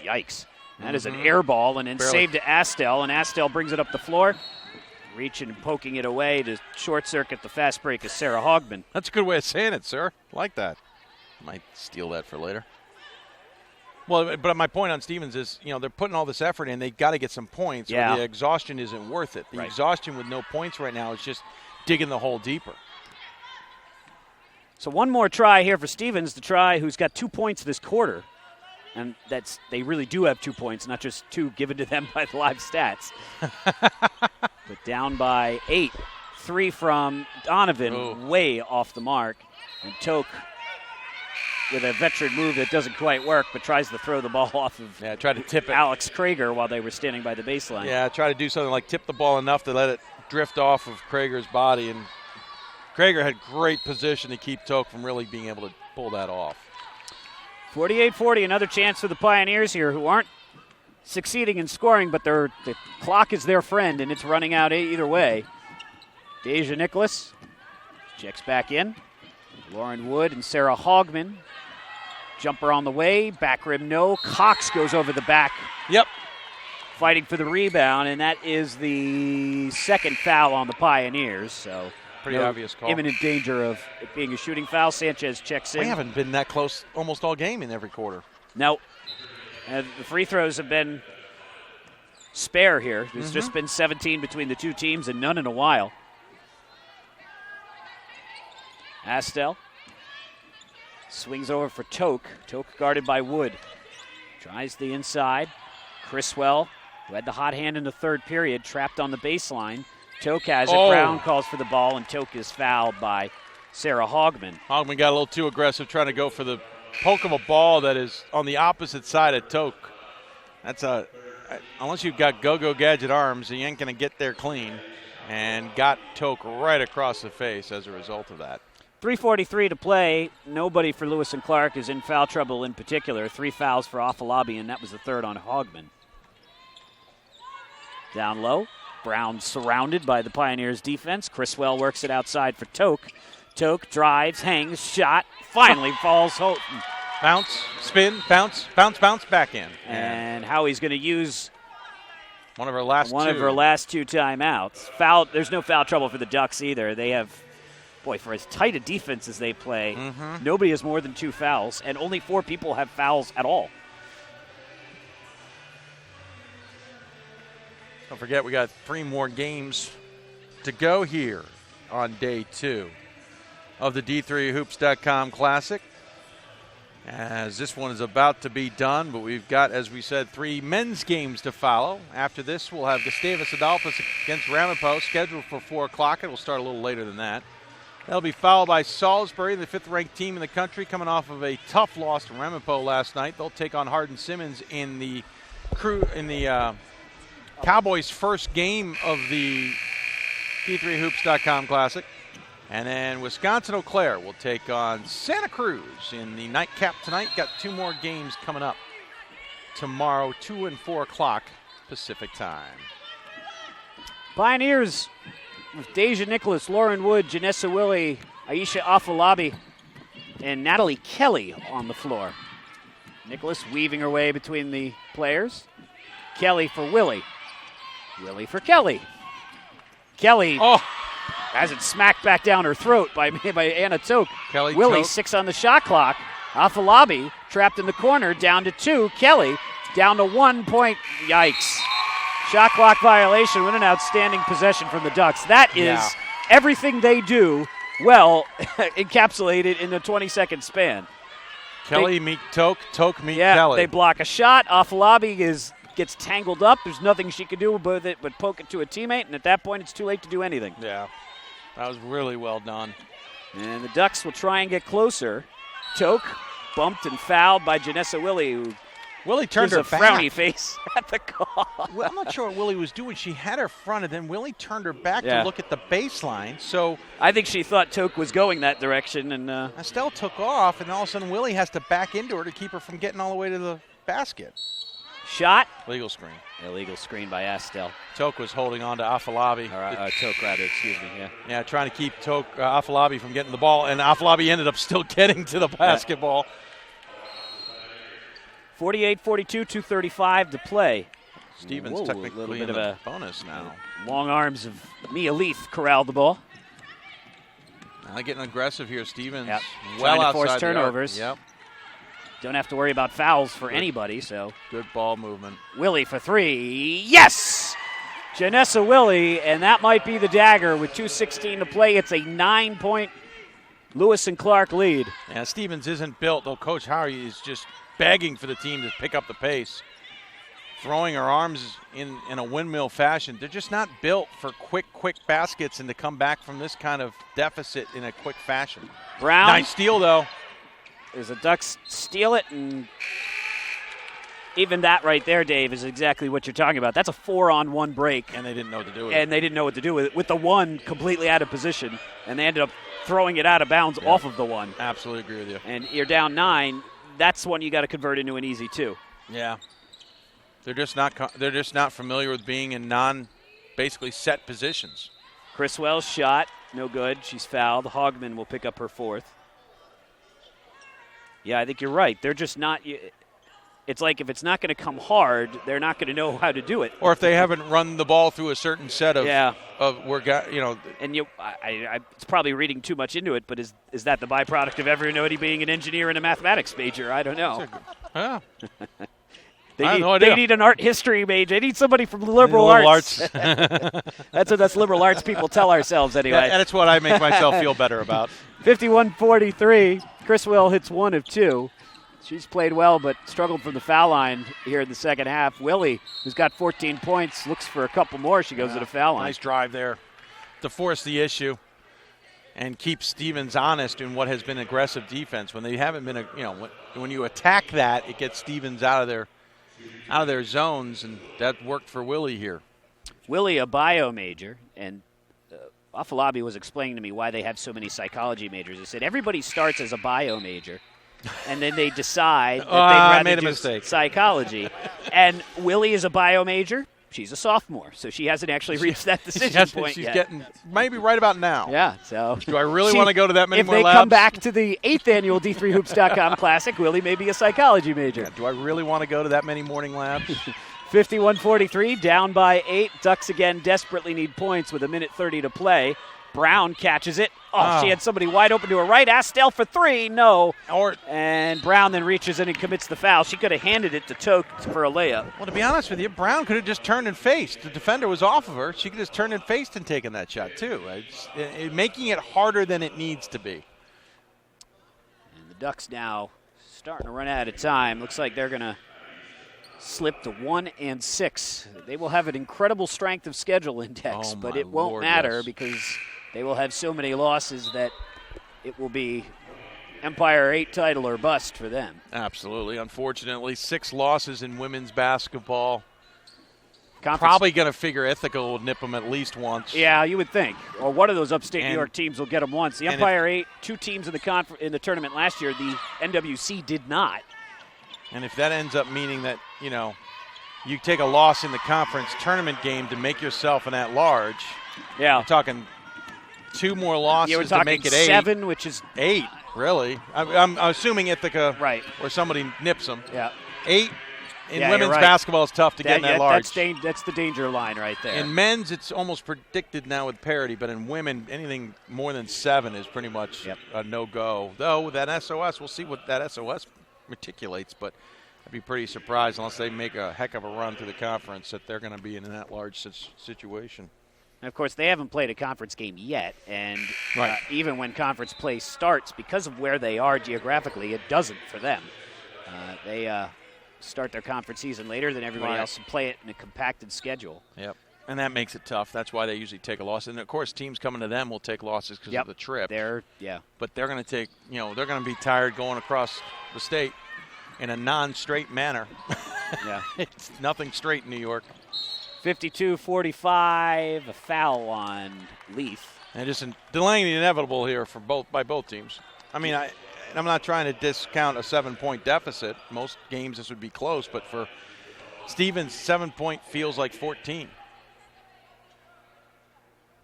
Yikes. That is an air ball, and then saved to Astel, and Astel brings it up the floor. Reaching and poking it away to short-circuit the fast break is Sarah Hogman. That's a good way of saying it, sir. I like that. Might steal that for later. Well, but my point on Stevens is, they're putting all this effort in. They've got to get some points, or the exhaustion isn't worth it. The exhaustion with no points right now is just digging the hole deeper. So one more try here for Stevens, the try who's got 2 points this quarter. And they really do have 2 points, not just 2 given to them by the live stats. But down by 8. 3 from Donovan, way off the mark. And Toke with a veteran move that doesn't quite work, but tries to throw the ball off of try to tip it. Alex Krager while they were standing by the baseline. Yeah, try to do something like tip the ball enough to let it drift off of Krager's body. And Krager had great position to keep Toke from really being able to pull that off. 48-40, another chance for the Pioneers here, who aren't succeeding in scoring, but the clock is their friend, and it's running out either way. Deja Nicholas checks back in. Lauren Wood and Sarah Hogman. Jumper on the way, back rim no. Cox goes over the back. Yep. Fighting for the rebound, and that is the second foul on the Pioneers, so pretty obvious call. Imminent danger of it being a shooting foul. Sanchez checks in. We haven't been that close almost all game in every quarter. No. The free throws have been spare here. There's just been 17 between the two teams and none in a while. Astel swings over for Toke. Toke guarded by Wood. Tries the inside. Criswell, who had the hot hand in the third period, trapped on the baseline. Toke has it. Brown calls for the ball, and Toke is fouled by Sarah Hogman. Hogman got a little too aggressive trying to go for the poke of a ball that is on the opposite side of Toke. Unless you've got go-go gadget arms, you ain't going to get there clean. And got Toke right across the face as a result of that. 3:43 to play. Nobody for Lewis and Clark is in foul trouble in particular. 3 fouls for Afalabi, and that was the third on Hogman. Down low. Brown surrounded by the Pioneers defense. Criswell works it outside for Toke. Toke drives, hangs, shot, finally falls home. Bounce, spin, bounce, back in. And Howie's going to use one of her last two timeouts. Foul. There's no foul trouble for the Ducks either. They have, for as tight a defense as they play, nobody has more than 2 fouls, and only 4 people have fouls at all. Don't forget, we got 3 more games to go here on day 2 of the D3Hoops.com Classic. As this one is about to be done, but we've got, as we said, 3 men's games to follow. After this, we'll have Gustavus Adolphus against Ramapo, scheduled for 4 o'clock. It will start a little later than that. That'll be followed by Salisbury, the 5th-ranked team in the country, coming off of a tough loss to Ramapo last night. They'll take on Hardin-Simmons in the Cowboys' first game of the D3Hoops.com Classic. And then Wisconsin-Eau Claire will take on Santa Cruz in the nightcap tonight. Got 2 more games coming up tomorrow, 2 and 4 o'clock Pacific time. Pioneers with Deja Nicholas, Lauren Wood, Janessa Willie, Aisha Afalabi, and Natalie Kelly on the floor. Nicholas weaving her way between the players. Kelly for Willie. Willie for Kelly. Kelly has it smacked back down her throat by Anna Toke. Kelly Willie, Toke. 6 on the shot clock. Afalabi trapped in the corner, down to 2. Kelly down to 1 point. Yikes. Shot clock violation with an outstanding possession from the Ducks. That is everything they do well encapsulated in the 20-second span. Kelly meet Toke, Toke meet Kelly. They block a shot. Afalabi gets tangled up. There's nothing she can do with it but poke it to a teammate, and at that point it's too late to do anything. Yeah, that was really well done. And the Ducks will try and get closer. Toke bumped and fouled by Janessa Willie, who Willie turned her back. Frowny face at the call. Well, I'm not sure what Willie was doing. She had her front, and then Willie turned her back to look at the baseline. So I think she thought Toke was going that direction, and Estelle took off, and all of a sudden Willie has to back into her to keep her from getting all the way to the basket. Shot. Illegal screen. Illegal screen by Estelle. Toke was holding on to Afalabi. Toke, rather, excuse me. Yeah, trying to keep Afalabi from getting the ball, and Afalabi ended up still getting to the basketball. 48-42, 2:35 to play. Stevens technically in the bonus now. Long arms of Mia Leith corralled the ball. Now getting aggressive here, Stevens. Yep. Well trying to outside force turnovers. Yep. Don't have to worry about fouls for anybody. So good ball movement. Willie for 3. Yes! Janessa Willie, and that might be the dagger with 2:16 to play. It's a 9-point Lewis and Clark lead. Yeah, Stevens isn't built, though. Coach Howard is just begging for the team to pick up the pace. Throwing her arms in a windmill fashion. They're just not built for quick baskets and to come back from this kind of deficit in a quick fashion. Brown. Nice steal, though. There's a Ducks steal it, and even that right there, Dave, is exactly what you're talking about. That's a 4-on-1 break. And they didn't know what to do with it. And they didn't know what to do with it. With the one completely out of position, and they ended up throwing it out of bounds off of the one. Absolutely agree with you. And you're down 9. That's one you got to convert into an easy 2. Yeah. They're just not familiar with being in basically set positions. Chriswell's shot, no good. She's fouled. Hogman will pick up her 4th. Yeah, I think you're right. They're just not. It's like if it's not going to come hard, they're not going to know how to do it. Or if they haven't run the ball through a certain set of And it's probably reading too much into it, but is that the byproduct of everybody being an engineer and a mathematics major? I don't know. Yeah. They need an art history major. They need somebody from liberal arts. That's what us liberal arts people tell ourselves anyway. That's what I make myself feel better about. 51-43. Chriswell hits 1 of 2. She's played well but struggled from the foul line here in the second half. Willie, who's got 14 points, looks for a couple more. She goes to the foul line. Nice drive there to force the issue and keep Stevens honest in what has been aggressive defense. When they haven't been, when you attack that, it gets Stevens out of their zones, and that worked for Willie here. Willie, a bio major, and Afalabi was explaining to me why they have so many psychology majors. He said everybody starts as a bio major, and then they decide that they'd rather do psychology. And Willie is a bio major. She's a sophomore, so she hasn't actually reached that decision point she's yet. Getting maybe right about now. Yeah. So do I really want to go to that many more labs? If they come back to the 8th annual D3Hoops.com Classic, Willie may be a psychology major. Yeah, do I really want to go to that many morning labs? 51-43, down by 8. Ducks again desperately need points with 1:30 to play. Brown catches it. She had somebody wide open to her right. Astel for 3. No. And Brown then reaches in and commits the foul. She could have handed it to Toke for a layup. Well, to be honest with you, Brown could have just turned and faced. The defender was off of her. She could have just turned and faced and taken that shot, too. Making it harder than it needs to be. And the Ducks now starting to run out of time. Looks like they're going to slip to 1-6. They will have an incredible strength of schedule index, but it won't matter because they will have so many losses that it will be Empire 8 title or bust for them. Absolutely. Unfortunately, 6 losses in women's basketball. Probably going to figure Ithaca will nip them at least once. Yeah, you would think. Or one of those upstate New York teams will get them once. The Empire 8, 2 teams in the tournament last year. The NWC did not. And if that ends up meaning that, you take a loss in the conference tournament game to make yourself an at-large, yeah, you're talking 2 more losses to make it 8. 7, which is 8, really. I'm assuming Ithaca, right, or somebody nips them. Yeah, 8 in women's basketball is tough to get in that large. That's the danger line right there. In men's, it's almost predicted now with parity, but in women, anything more than 7 is pretty much a no-go. Though that SOS, we'll see what that SOS matriculates, but I'd be pretty surprised unless they make a heck of a run through the conference that they're going to be in that large situation. And of course, they haven't played a conference game yet, and even when conference play starts, because of where they are geographically, it doesn't for them. They start their conference season later than everybody else and play it in a compacted schedule. Yep, and that makes it tough. That's why they usually take a loss. And, of course, teams coming to them will take losses because of the trip. But they're going to take, they're going to be tired going across the state in a non-straight manner. It's nothing straight in New York. 52-45, a foul on Leaf. And just delaying the inevitable here by both teams. I mean, I'm not trying to discount a 7-point deficit. Most games this would be close, but for Stevens, 7-point feels like 14.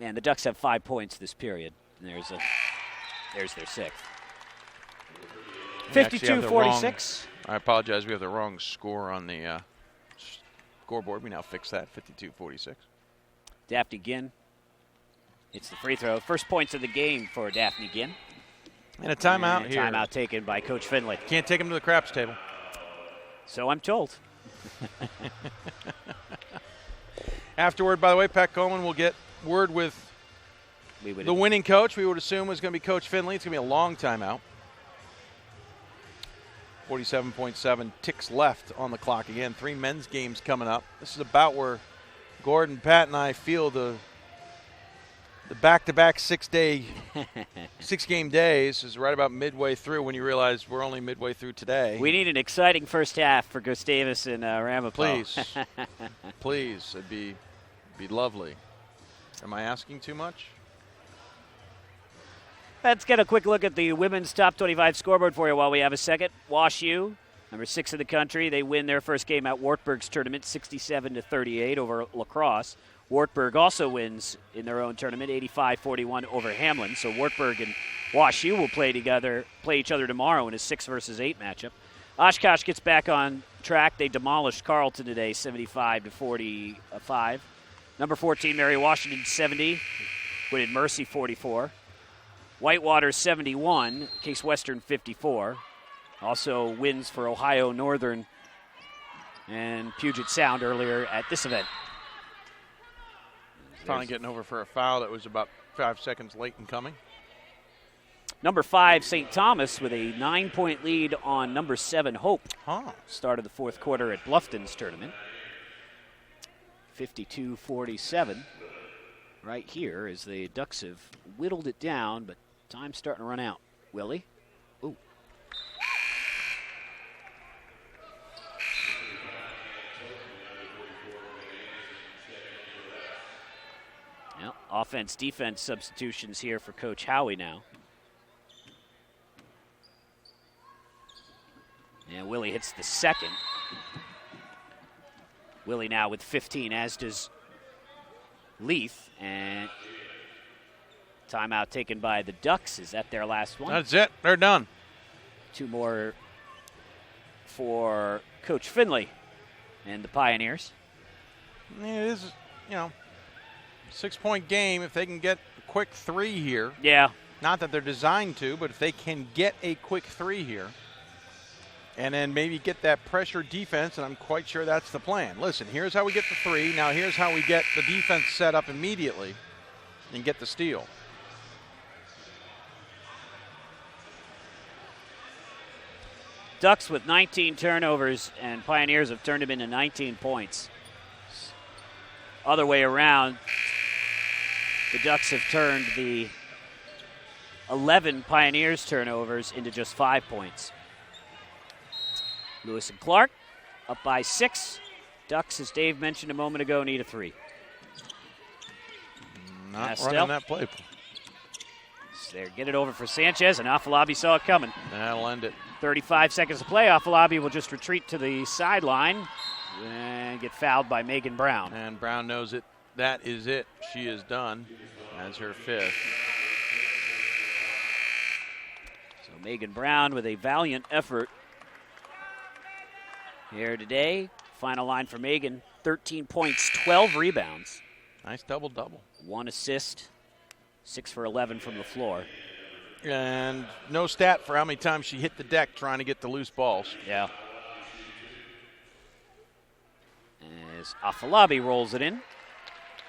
Man, the Ducks have 5 points this period. And there's their 6th. 52-46. I apologize. We have the wrong score on the scoreboard. We now fix that. 52-46. Daphne Ginn. It's the free throw. First points of the game for Daphne Ginn. And a timeout here. Timeout taken by Coach Finley. Can't take him to the craps table. So I'm told. Afterward, by the way, Pat Coleman will get word with The winning coach, we would assume, was going to be Coach Finley. It's going to be a long timeout. 47.7 ticks left on the clock. Again, 3 men's games coming up. This is about where Gordon, Pat, and I feel the back-to-back 6-game days is right about midway through when you realize we're only midway through today. We need an exciting first half for Gustavus and Ramapo. Please. Please. It'd be lovely. Am I asking too much? Let's get a quick look at the women's top 25 scoreboard for you while we have a second. Wash U, number 6 in the country. They win their first game at Wartburg's tournament, 67-38 over La Crosse. Wartburg also wins in their own tournament, 85-41 over Hamlin. So Wartburg and Wash U will play each other tomorrow in a 6 versus 8 matchup. Oshkosh gets back on track. They demolished Carleton today, 75-45. Number 14, Mary Washington, 70. Winning Mercy, 44. Whitewater, 71. Case Western, 54. Also wins for Ohio Northern and Puget Sound earlier at this event. Finally getting over for a foul that was about 5 seconds late in coming. Number 5, St. Thomas with a 9-point lead on number 7, Hope. Start of the fourth quarter at Bluffton's tournament. 52-47 right here as the Ducks have whittled it down, but time's starting to run out. Willie. Ooh. Well, offense-defense substitutions here for Coach Howie now. And Willie hits the second. Willie now with 15, as does Leith. And timeout taken by the Ducks. Is that their last one? That's it. They're done. 2 more for Coach Finley and the Pioneers. Yeah, this is, 6-point game. If they can get a quick 3 here. Yeah. Not that they're designed to, but if they can get a quick 3 here and then maybe get that pressure defense, and I'm quite sure that's the plan. Listen, here's how we get the 3. Now here's how we get the defense set up immediately and get the steal. Ducks with 19 turnovers, and Pioneers have turned them into 19 points. Other way around, the Ducks have turned the 11 Pioneers turnovers into just 5 points. Lewis and Clark up by 6. Ducks, as Dave mentioned a moment ago, need a 3. Not running that play. There, get it over for Sanchez, and Afalabi saw it coming. That'll end it. 35 seconds to play. Afalabi will just retreat to the sideline and get fouled by Megan Brown. And Brown knows it. That is it. She is done. That's her 5th. So Megan Brown with a valiant effort here today. Final line for Megan, 13 points, 12 rebounds. Nice double-double. 1 assist, 6 for 11 from the floor. And no stat for how many times she hit the deck trying to get the loose balls. Yeah. As Afalabi rolls it in.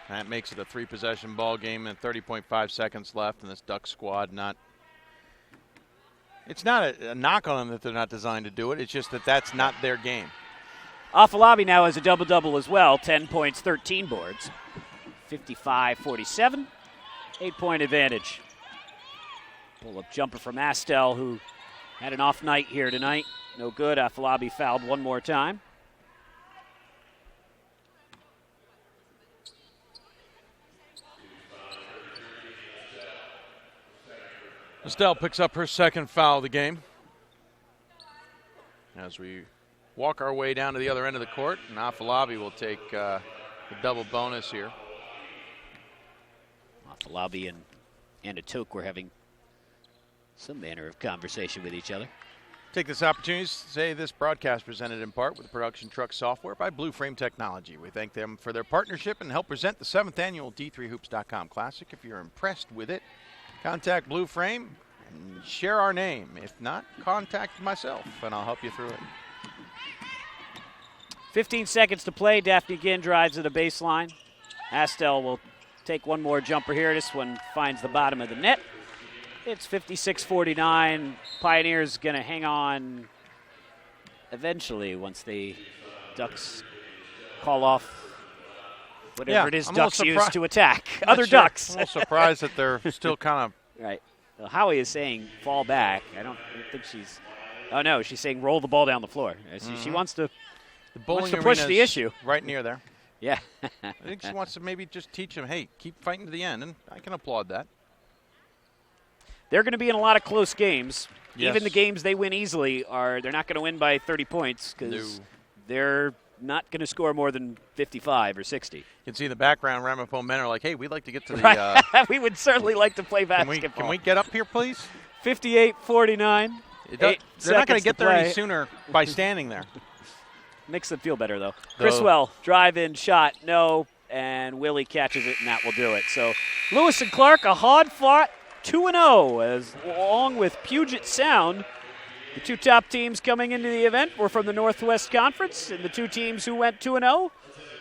That makes it a 3-possession ball game and 30.5 seconds left, and this Duck squad it's not a knock on them that they're not designed to do it. It's just that that's not their game. Afalabi now has a double-double as well, 10 points, 13 boards. 55-47, 8-point advantage. Pull-up jumper from Astel, who had an off night here tonight. No good. Afalabi fouled one more time. Estelle picks up her 2nd foul of the game. As we walk our way down to the other end of the court, and Afalabi will take the double bonus here. Afalabi and Atok were having some manner of conversation with each other. Take this opportunity to say this broadcast presented in part with Production Truck Software by Blue Frame Technology. We thank them for their partnership and help present the 7th annual D3Hoops.com Classic. If you're impressed with it, contact Blue Frame and share our name. If not, contact myself and I'll help you through it. 15 seconds to play. Daphne Ginn drives to the baseline. Astel will take one more jumper here. This one finds the bottom of the net. It's 56-49. Pioneers going to hang on eventually once the Ducks call off whatever it is Ducks use to attack other Ducks. I'm a little surprised that they're still kind of. Right. Well, Howie is saying fall back. I don't think she's. Oh, no, she's saying roll the ball down the floor. She wants to push the issue. Right near there. Yeah. I think she wants to maybe just teach them, hey, keep fighting to the end, and I can applaud that. They're going to be in a lot of close games. Yes. Even the games they win easily they're not going to win by 30 points because they're not going to score more than 55 or 60. You can see in the background, Ramapo men are like, hey, we'd like to get to the we would certainly like to play basketball. Can we get up here, please? 58-49. They're not going to get there any sooner by standing there. Makes them feel better, though. Criswell, drive-in shot, no, and Willie catches it, and that will do it. So Lewis and Clark, a hard-fought 2-0, along with Puget Sound. The two top teams coming into the event were from the Northwest Conference, and the two teams who went 2-0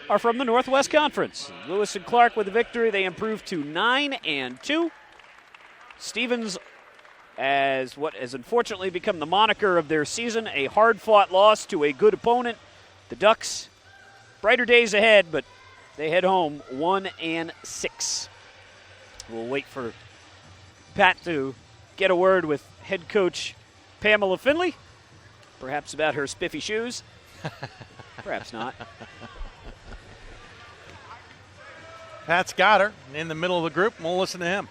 are from the Northwest Conference. Lewis and Clark with a victory. They improved to 9-2. Stevens, as what has unfortunately become the moniker of their season, a hard-fought loss to a good opponent. The Ducks, brighter days ahead, but they head home 1-6. We'll wait for Pat to get a word with head coach Pamela Finley, perhaps about her spiffy shoes. Perhaps not. Pat's got her in the middle of the group, and we'll listen to him.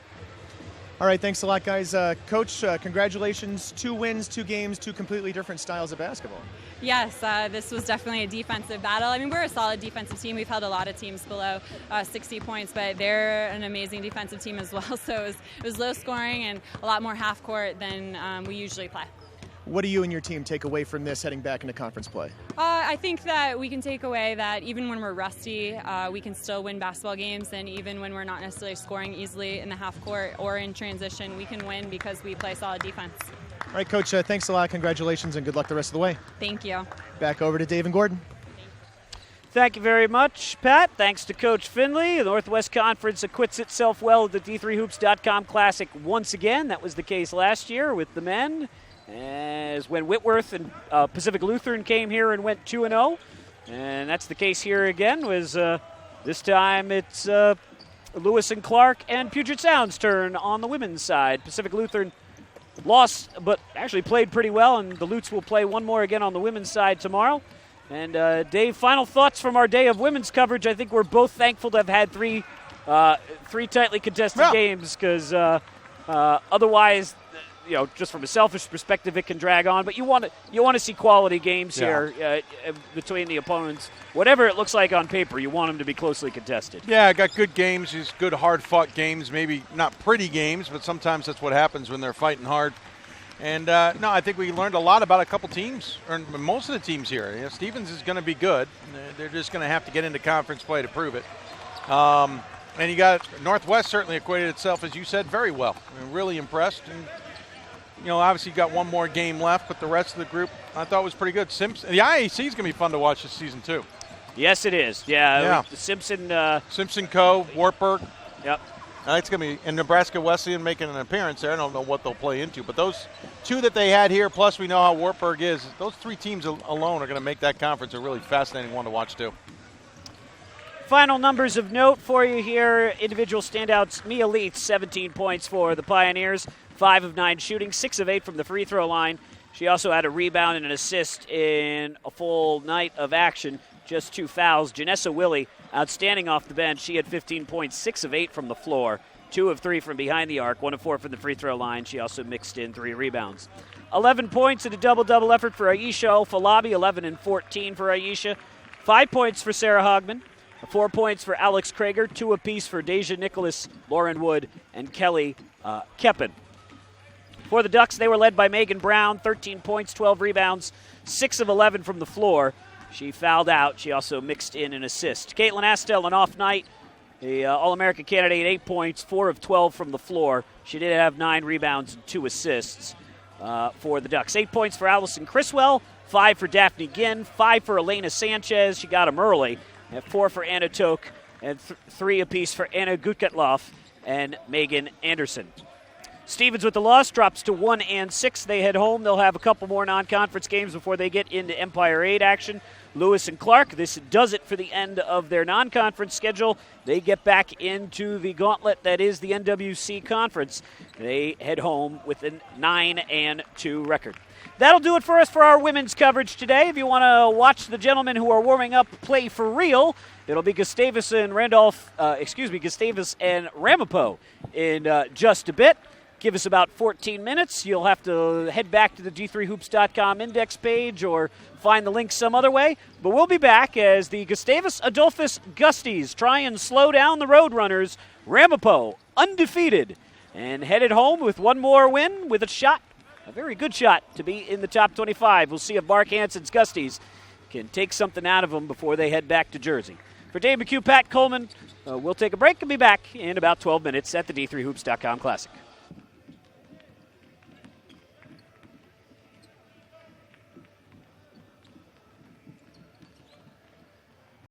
All right, thanks a lot, guys. Coach, congratulations. 2 wins, 2 games, 2 completely different styles of basketball. Yes, this was definitely a defensive battle. I mean, we're a solid defensive team. We've held a lot of teams below 60 points, but they're an amazing defensive team as well. So it was low scoring and a lot more half court than we usually play. What do you and your team take away from this heading back into conference play? I think that we can take away that even when we're rusty, we can still win basketball games, and even when we're not necessarily scoring easily in the half court or in transition, we can win because we play solid defense. All right, Coach, thanks a lot. Congratulations, and good luck the rest of the way. Thank you. Back over to Dave and Gordon. Thank you very much, Pat. Thanks to Coach Finley. The Northwest Conference acquits itself well at the D3Hoops.com Classic once again. That was the case last year with the men, as when Whitworth and Pacific Lutheran came here and went 2-0. And that's the case here again. This time it's Lewis and Clark and Puget Sound's turn on the women's side. Pacific Lutheran lost, but actually played pretty well, and the Lutes will play one more again on the women's side tomorrow. And Dave, final thoughts from our day of women's coverage. I think we're both thankful to have had three tightly contested games, because otherwise, just from a selfish perspective, it can drag on. But you want to see quality games here between the opponents. Whatever it looks like on paper, you want them to be closely contested. Yeah, got good games. These good, hard-fought games. Maybe not pretty games, but sometimes that's what happens when they're fighting hard. And, I think we learned a lot about a couple teams, or most of the teams here. Stevens is going to be good. They're just going to have to get into conference play to prove it. And you got Northwest certainly acquitted itself, as you said, very well. I'm really impressed. And, obviously you got one more game left, but the rest of the group I thought was pretty good. The IAC is going to be fun to watch this season, too. Yes, it is. Yeah. Simpson Cove, Wartburg. Yep. It's going to be in Nebraska Wesleyan making an appearance there. I don't know what they'll play into, but those two that they had here, plus we know how Wartburg is, those 3 teams alone are going to make that conference a really fascinating one to watch too. Final numbers of note for you here. Individual standouts, Mia Leith, 17 points for the Pioneers, 5 of 9 shooting, 6 of 8 from the free throw line. She also had a rebound and an assist in a full night of action, just 2 fouls. Janessa Willie, outstanding off the bench. She had 15 points, 6 of 8 from the floor, 2 of 3 from behind the arc, 1 of 4 from the free throw line. She also mixed in 3 rebounds. 11 points in a double-double effort for Aisha Falabi, 11 and 14 for Aisha. 5 points for Sarah Hogman, 4 points for Alex Krager, 2 apiece for Deja Nicholas, Lauren Wood, and Kelly Keppen. For the Ducks, they were led by Megan Brown, 13 points, 12 rebounds, 6 of 11 from the floor. She fouled out. She also mixed in an assist. Caitlin Astel, an off night, the All-America candidate, 8 points, 4 of 12 from the floor. She did have 9 rebounds and 2 assists for the Ducks. 8 points for Allison Criswell, 5 for Daphne Ginn, 5 for Elena Sanchez. She got them early. And 4 for Anna Toke, and 3 apiece for Anna Gutkatloff and Megan Anderson. Stevens with the loss drops to 1-6. They head home. They'll have a couple more non-conference games before they get into Empire 8 action. Lewis and Clark, this does it for the end of their non-conference schedule. They get back into the gauntlet that is the NWC Conference. They head home with a 9-2 record. That'll do it for us for our women's coverage today. If you want to watch the gentlemen who are warming up play for real, it'll be Gustavus and Gustavus and Ramapo in just a bit. Give us about 14 minutes. You'll have to head back to the d3hoops.com index page or find the link some other way. But we'll be back as the Gustavus Adolphus Gusties try and slow down the Roadrunners. Ramapo undefeated and headed home with one more win with a very good shot to be in the top 25. We'll see if Mark Hansen's Gusties can take something out of them before they head back to Jersey. For Dave McHugh, Pat Coleman, we'll take a break and be back in about 12 minutes at the d3hoops.com Classic.